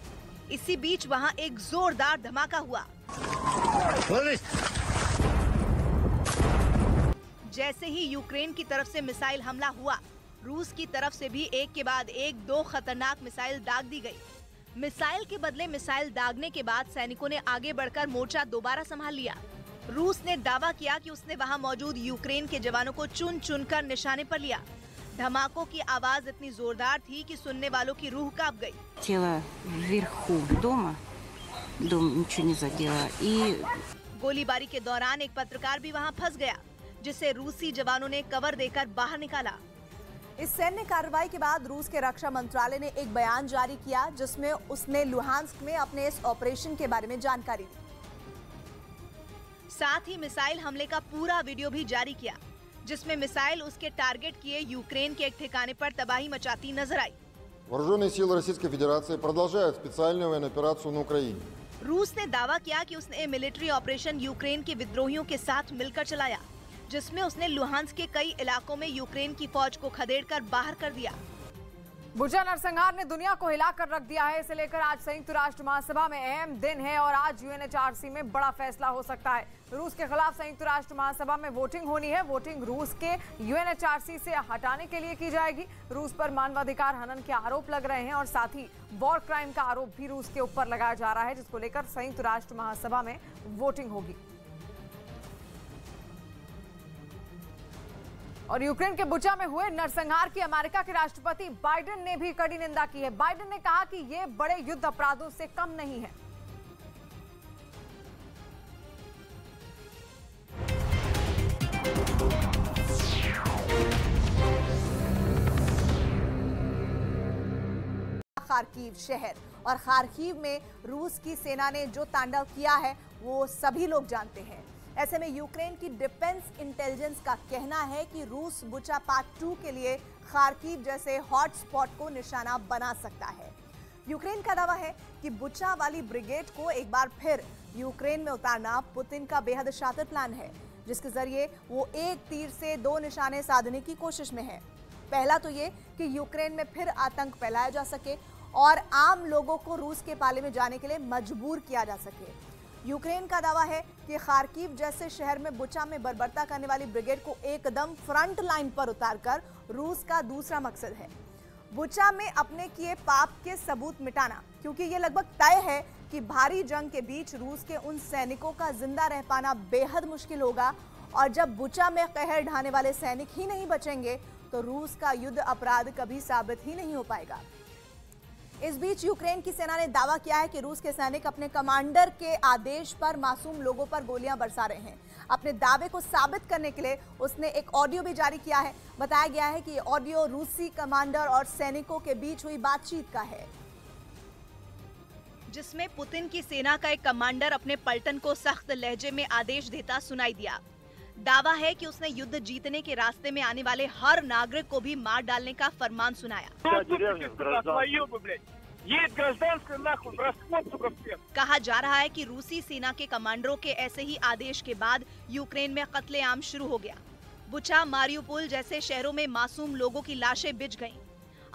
इसी बीच वहां एक जोरदार धमाका हुआ। जैसे ही यूक्रेन की तरफ से मिसाइल हमला हुआ, रूस की तरफ से भी एक के बाद एक 2 खतरनाक मिसाइल दाग दी गई। मिसाइल के बदले मिसाइल दागने के बाद सैनिकों ने आगे बढ़कर मोर्चा दोबारा संभाल लिया। रूस ने दावा किया कि उसने वहां मौजूद यूक्रेन के जवानों को चुन चुनकर निशाने पर लिया। धमाकों की आवाज इतनी जोरदार थी कि सुनने वालों की रूह कांप गई। गोलीबारी के दौरान एक पत्रकार भी वहां फंस गया, जिसे रूसी जवानों ने कवर देकर बाहर निकाला। इस सैन्य कार्रवाई के बाद रूस के रक्षा मंत्रालय ने एक बयान जारी किया, जिसमें उसने लुहांस्क में अपने इस ऑपरेशन के बारे में जानकारी दी। साथ ही मिसाइल हमले का पूरा वीडियो भी जारी किया, जिसमें मिसाइल उसके टारगेट किए यूक्रेन के एक ठिकाने पर तबाही मचाती नजर आई। Вооруженные силы Российской Федерации продолжают специальную военную операцию на Украине. रूस ने दावा किया कि उसने मिलिट्री ऑपरेशन यूक्रेन के विद्रोहियों के साथ मिलकर चलाया, जिसमें उसने लुहांस्क के कई इलाकों में यूक्रेन की फौज को खदेड़कर बाहर कर दिया। बुचा नरसंहार ने दुनिया को हिलाकर रख दिया है। इसे लेकर आज संयुक्त राष्ट्र महासभा में अहम दिन है और आज UNHRC में बड़ा फैसला हो सकता है। रूस के खिलाफ संयुक्त राष्ट्र महासभा में वोटिंग होनी है। वोटिंग रूस के UNHRC से हटाने के लिए की जाएगी। रूस पर मानवाधिकार हनन के आरोप लग रहे हैं और साथ ही वॉर क्राइम का आरोप भी रूस के ऊपर लगाया जा रहा है, जिसको लेकर संयुक्त राष्ट्र महासभा में वोटिंग होगी। और यूक्रेन के बुचा में हुए नरसंहार की अमेरिका के राष्ट्रपति बाइडेन ने भी कड़ी निंदा की है। बाइडेन ने कहा कि ये बड़े युद्ध अपराधों से कम नहीं है। खार्किव शहर और खार्किव में रूस की सेना ने जो तांडव किया है वो सभी लोग जानते हैं। ऐसे में यूक्रेन की डिफेंस इंटेलिजेंस का कहना है कि रूस बुचा पार्ट 2 के लिए खार्किव जैसे हॉटस्पॉट को निशाना बना सकता है। यूक्रेन का दावा है कि बुचा वाली ब्रिगेड को एक बार फिर यूक्रेन में उतारना पुतिन का बेहद शातिर प्लान है, जिसके जरिए वो एक तीर से 2 निशाने साधने की कोशिश में है। पहला तो ये कि यूक्रेन में फिर आतंक फैलाया जा सके और आम लोगों को रूस के पाले में जाने के लिए मजबूर किया जा सके। यूक्रेन का दावा है कि खार्किव जैसे शहर में बुचा में बर्बरता करने वाली ब्रिगेड को एकदम फ्रंट लाइन पर उतारकर रूस का दूसरा मकसद है बुचा में अपने किए पाप के सबूत मिटाना, क्योंकि ये लगभग तय है कि भारी जंग के बीच रूस के उन सैनिकों का जिंदा रह पाना बेहद मुश्किल होगा और जब बुचा में कहर ढाने वाले सैनिक ही नहीं बचेंगे तो रूस का युद्ध अपराध कभी साबित ही नहीं हो पाएगा। इस बीच यूक्रेन की सेना ने दावा किया है कि रूस के सैनिक अपने कमांडर के आदेश पर मासूम लोगों पर गोलियां बरसा रहे हैं। अपने दावे को साबित करने के लिए उसने एक ऑडियो भी जारी किया है। बताया गया है कि ये ऑडियो रूसी कमांडर और सैनिकों के बीच हुई बातचीत का है, जिसमें पुतिन की सेना का एक कमांडर अपने पलटन को सख्त लहजे में आदेश देता सुनाई दिया। दावा है कि उसने युद्ध जीतने के रास्ते में आने वाले हर नागरिक को भी मार डालने का फरमान सुनाया। कहा जा रहा है कि रूसी सेना के कमांडरों के ऐसे ही आदेश के बाद यूक्रेन में कत्लेआम शुरू हो गया। बुचा, मारियुपोल जैसे शहरों में मासूम लोगों की लाशें बिछ गईं।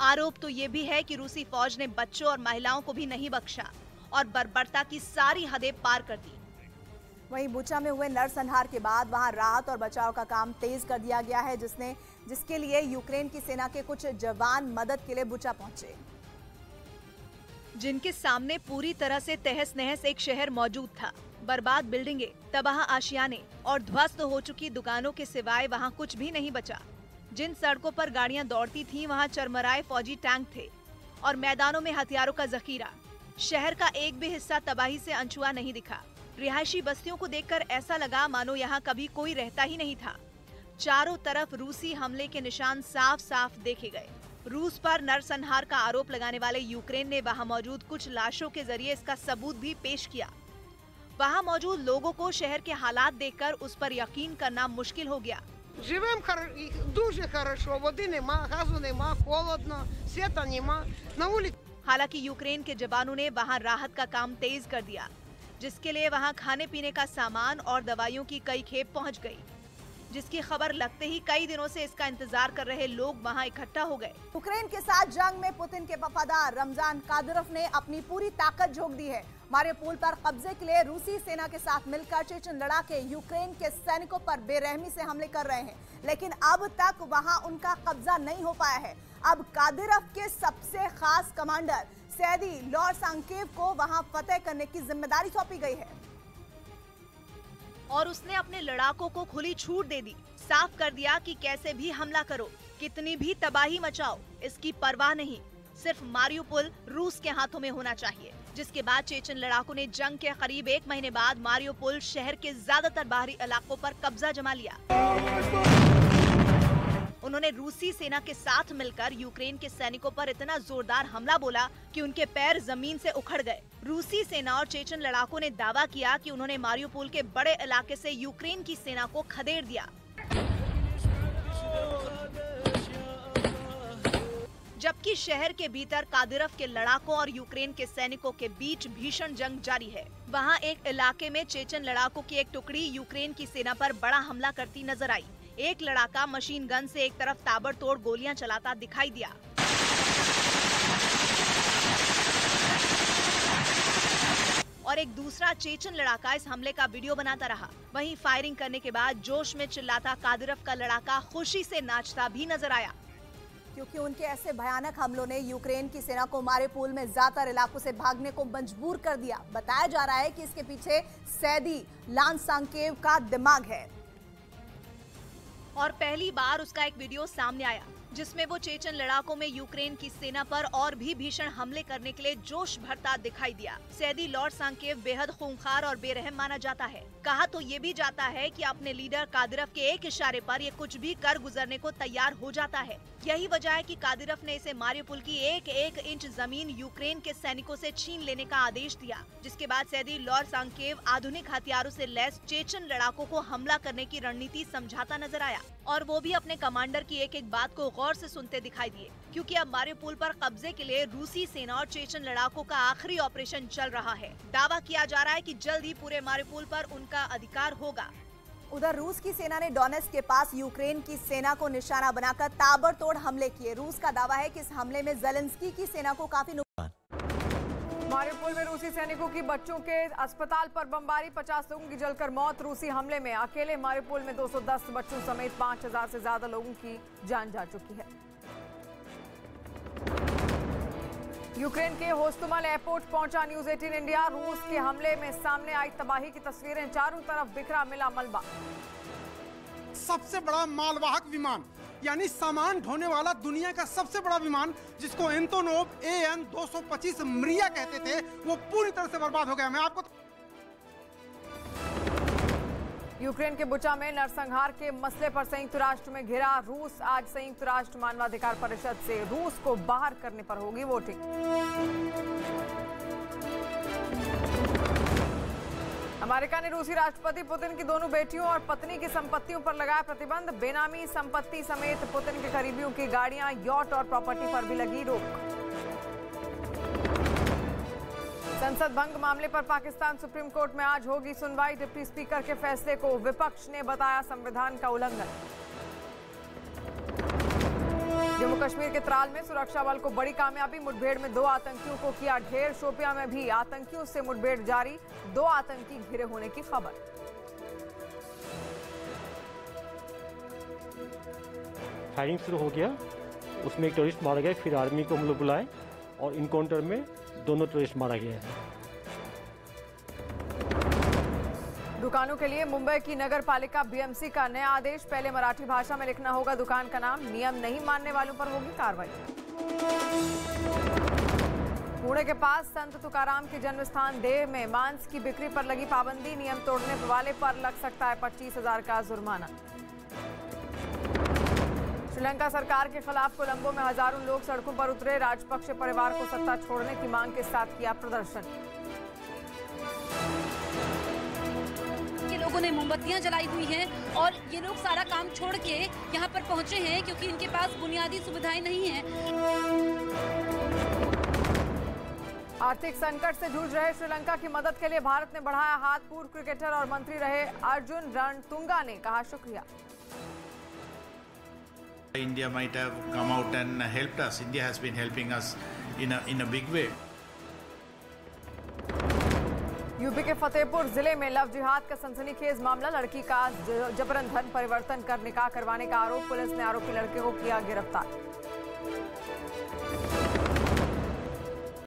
आरोप तो ये भी है कि रूसी फौज ने बच्चों और महिलाओं को भी नहीं बख्शा और बर्बरता की सारी हदें पार कर दी। वहीं बुचा में हुए नरसंहार के बाद वहां राहत और बचाव का काम तेज कर दिया गया है, जिसके लिए यूक्रेन की सेना के कुछ जवान मदद के लिए बुचा पहुंचे, जिनके सामने पूरी तरह से तहस नहस एक शहर मौजूद था। बर्बाद बिल्डिंगें, तबाह आशियाने और ध्वस्त हो चुकी दुकानों के सिवाय वहां कुछ भी नहीं बचा। जिन सड़कों पर गाड़ियां दौड़ती थीं, वहां चरमराए फौजी टैंक थे और मैदानों में हथियारों का जखीरा। शहर का एक भी हिस्सा तबाही से अनछुआ नहीं दिखा। रिहायशी बस्तियों को देखकर ऐसा लगा मानो यहाँ कभी कोई रहता ही नहीं था। चारों तरफ रूसी हमले के निशान साफ साफ देखे गए। रूस पर नरसंहार का आरोप लगाने वाले यूक्रेन ने वहां मौजूद कुछ लाशों के जरिए इसका सबूत भी पेश किया। वहां मौजूद लोगों को शहर के हालात देखकर उस पर यकीन करना मुश्किल हो गया। Живем дуже хорошо, води нема, газу нема, холодно, света нема, на улице. हालांकि यूक्रेन के जवानों ने वहां राहत का काम तेज कर दिया, जिसके लिए वहां खाने पीने का सामान और दवाइयों की कई खेप पहुंच गई, जिसकी खबर लगते ही कई दिनों से इसका इंतजार कर रहे लोग वहां इकट्ठा हो गए। यूक्रेन के साथ जंग में पुतिन के वफादार रमजान कादिरोव ने अपनी पूरी ताकत झोंक दी है। मारियुपोल पर कब्जे के लिए रूसी सेना के साथ मिलकर चेचन लड़ाके यूक्रेन के सैनिकों पर बेरहमी से हमले कर रहे हैं, लेकिन अब तक वहां उनका कब्जा नहीं हो पाया है। अब कादिरोव के सबसे खास कमांडर सैदी लोरसांकेव को वहां फतेह करने की जिम्मेदारी सौंपी गई है और उसने अपने लड़ाकों को खुली छूट दे दी। साफ कर दिया कि कैसे भी हमला करो, कितनी भी तबाही मचाओ, इसकी परवाह नहीं। सिर्फ मारियुपोल रूस के हाथों में होना चाहिए। जिसके बाद चेचन लड़ाकों ने जंग के करीब 1 महीने बाद मारियुपोल शहर के ज्यादातर बाहरी इलाकों पर कब्जा जमा लिया। उन्होंने रूसी सेना के साथ मिलकर यूक्रेन के सैनिकों पर इतना जोरदार हमला बोला कि उनके पैर जमीन से उखड़ गए। रूसी सेना और चेचन लड़ाकों ने दावा किया कि उन्होंने मारियुपोल के बड़े इलाके से यूक्रेन की सेना को खदेड़ दिया। जबकि शहर के भीतर कादिरोव के लड़ाकों और यूक्रेन के सैनिकों के बीच भीषण जंग जारी है। वहां एक इलाके में चेचन लड़ाकों की एक टुकड़ी यूक्रेन की सेना पर बड़ा हमला करती नजर आई। एक लड़ाका मशीन गन से एक तरफ ताबड़तोड़ गोलियां चलाता दिखाई दिया। और एक दूसरा चेचन लड़ाका इस हमले का वीडियो बनाता रहा। वहीं फायरिंग करने के बाद जोश में चिल्लाता कादिरोव का लड़ाका खुशी से नाचता भी नजर आया, क्योंकि उनके ऐसे भयानक हमलों ने यूक्रेन की सेना को मारियुपोल में ज्यादातर इलाकों से भागने को मजबूर कर दिया। बताया जा रहा है कि इसके पीछे सैदी लोरसांकेव का दिमाग है और पहली बार उसका एक वीडियो सामने आया जिसमें वो चेचन लड़ाकों में यूक्रेन की सेना पर और भी भीषण हमले करने के लिए जोश भरता दिखाई दिया। सैदी लोरसांकेव बेहद खूंखार और बेरहम माना जाता है। कहा तो ये भी जाता है कि अपने लीडर कादिरोव के एक इशारे पर ये कुछ भी कर गुजरने को तैयार हो जाता है। यही वजह है कि कादिरोव ने इसे मारियुपोल की एक इंच जमीन यूक्रेन के सैनिकों से छीन लेने का आदेश दिया, जिसके बाद सैदी लोरसांकेव आधुनिक हथियारों से लैस चेचन लड़ाकों को हमला करने की रणनीति समझाता नजर आया और वो भी अपने कमांडर की एक एक बात को गौर से सुनते दिखाई दिए, क्योंकि अब मारियुपोल पर कब्जे के लिए रूसी सेना और चेचन लड़ाकों का आखिरी ऑपरेशन चल रहा है। दावा किया जा रहा है कि जल्द ही पूरे मारियुपोल पर उनका अधिकार होगा। उधर रूस की सेना ने डोनेट्स्क के पास यूक्रेन की सेना को निशाना बनाकर ताबड़तोड़ हमले किए। रूस का दावा है कि इस हमले में ज़ेलेंस्की की सेना को काफी नुकसान मारिउपोल में रूसी सैनिकों की बच्चों के अस्पताल पर बमबारी, 50 लोगों की जलकर मौत। रूसी हमले में अकेले मारिउपोल में 210 बच्चों समेत 5000 से ज्यादा लोगों की जान जा चुकी है। यूक्रेन के होस्टुमल एयरपोर्ट पहुंचा न्यूज 18 इंडिया। रूस के हमले में सामने आई तबाही की तस्वीरें, चारों तरफ बिखरा मिला मलबा। सबसे बड़ा मालवाहक विमान यानी सामान ढोने वाला दुनिया का सबसे बड़ा विमान, जिसको एंटोनोव AN-225 मरिया कहते थे, वो पूरी तरह से बर्बाद हो गया। मैं आपको यूक्रेन के बुचा में नरसंहार के मसले पर संयुक्त राष्ट्र में घिरा रूस। आज संयुक्त राष्ट्र मानवाधिकार परिषद से रूस को बाहर करने पर होगी वोटिंग। अमेरिका ने रूसी राष्ट्रपति पुतिन की दोनों बेटियों और पत्नी की संपत्तियों पर लगाया प्रतिबंध। बेनामी संपत्ति समेत पुतिन के करीबियों की गाड़ियां, यॉट और प्रॉपर्टी पर भी लगी रोक। संसद भंग मामले पर पाकिस्तान सुप्रीम कोर्ट में आज होगी सुनवाई। डिप्टी स्पीकर के फैसले को विपक्ष ने बताया संविधान का उल्लंघन। जम्मू कश्मीर के त्राल में सुरक्षा बल को बड़ी कामयाबी, मुठभेड़ में 2 आतंकियों को किया ढेर। शोपियां में भी आतंकियों से मुठभेड़ जारी, 2 आतंकी घिरे होने की खबर। फायरिंग शुरू हो गया, उसमें एक टेररिस्ट मारा गया, फिर आर्मी को हम लोग बुलाए और इनकाउंटर में दोनों टेररिस्ट मारा गया है। दुकानों के लिए मुंबई की नगर पालिका BMC का नया आदेश, पहले मराठी भाषा में लिखना होगा दुकान का नाम। नियम नहीं मानने वालों पर होगी कार्रवाई। पुणे के पास संत तुकाराम के जन्म स्थान देव में मांस की बिक्री पर लगी पाबंदी, नियम तोड़ने वाले पर लग सकता है 25,000 का जुर्माना। श्रीलंका सरकार के खिलाफ कोलंबो में हजारों लोग सड़कों पर उतरे, राजपक्षे परिवार को सत्ता छोड़ने की मांग के साथ किया प्रदर्शन। लोगों ने मोमबत्तियां जलाई हुई हैं और ये लोग सारा काम छोड़ के यहाँ पर पहुँचे हैं क्योंकि इनके पास बुनियादी सुविधाएं नहीं हैं। आर्थिक संकट से जूझ रहे श्रीलंका की मदद के लिए भारत ने बढ़ाया हाथ। पूर्व क्रिकेटर और मंत्री रहे अर्जुन रणतुंगा ने कहा शुक्रिया। India might have come out and helped us. India has been helping us in a big way. UP के फतेहपुर जिले में लव जिहाद का सनसनीखेज मामला, लड़की का जबरन धन परिवर्तन कर निकाह करवाने का आरोप, पुलिस ने आरोपी लड़के को किया गिरफ्तार।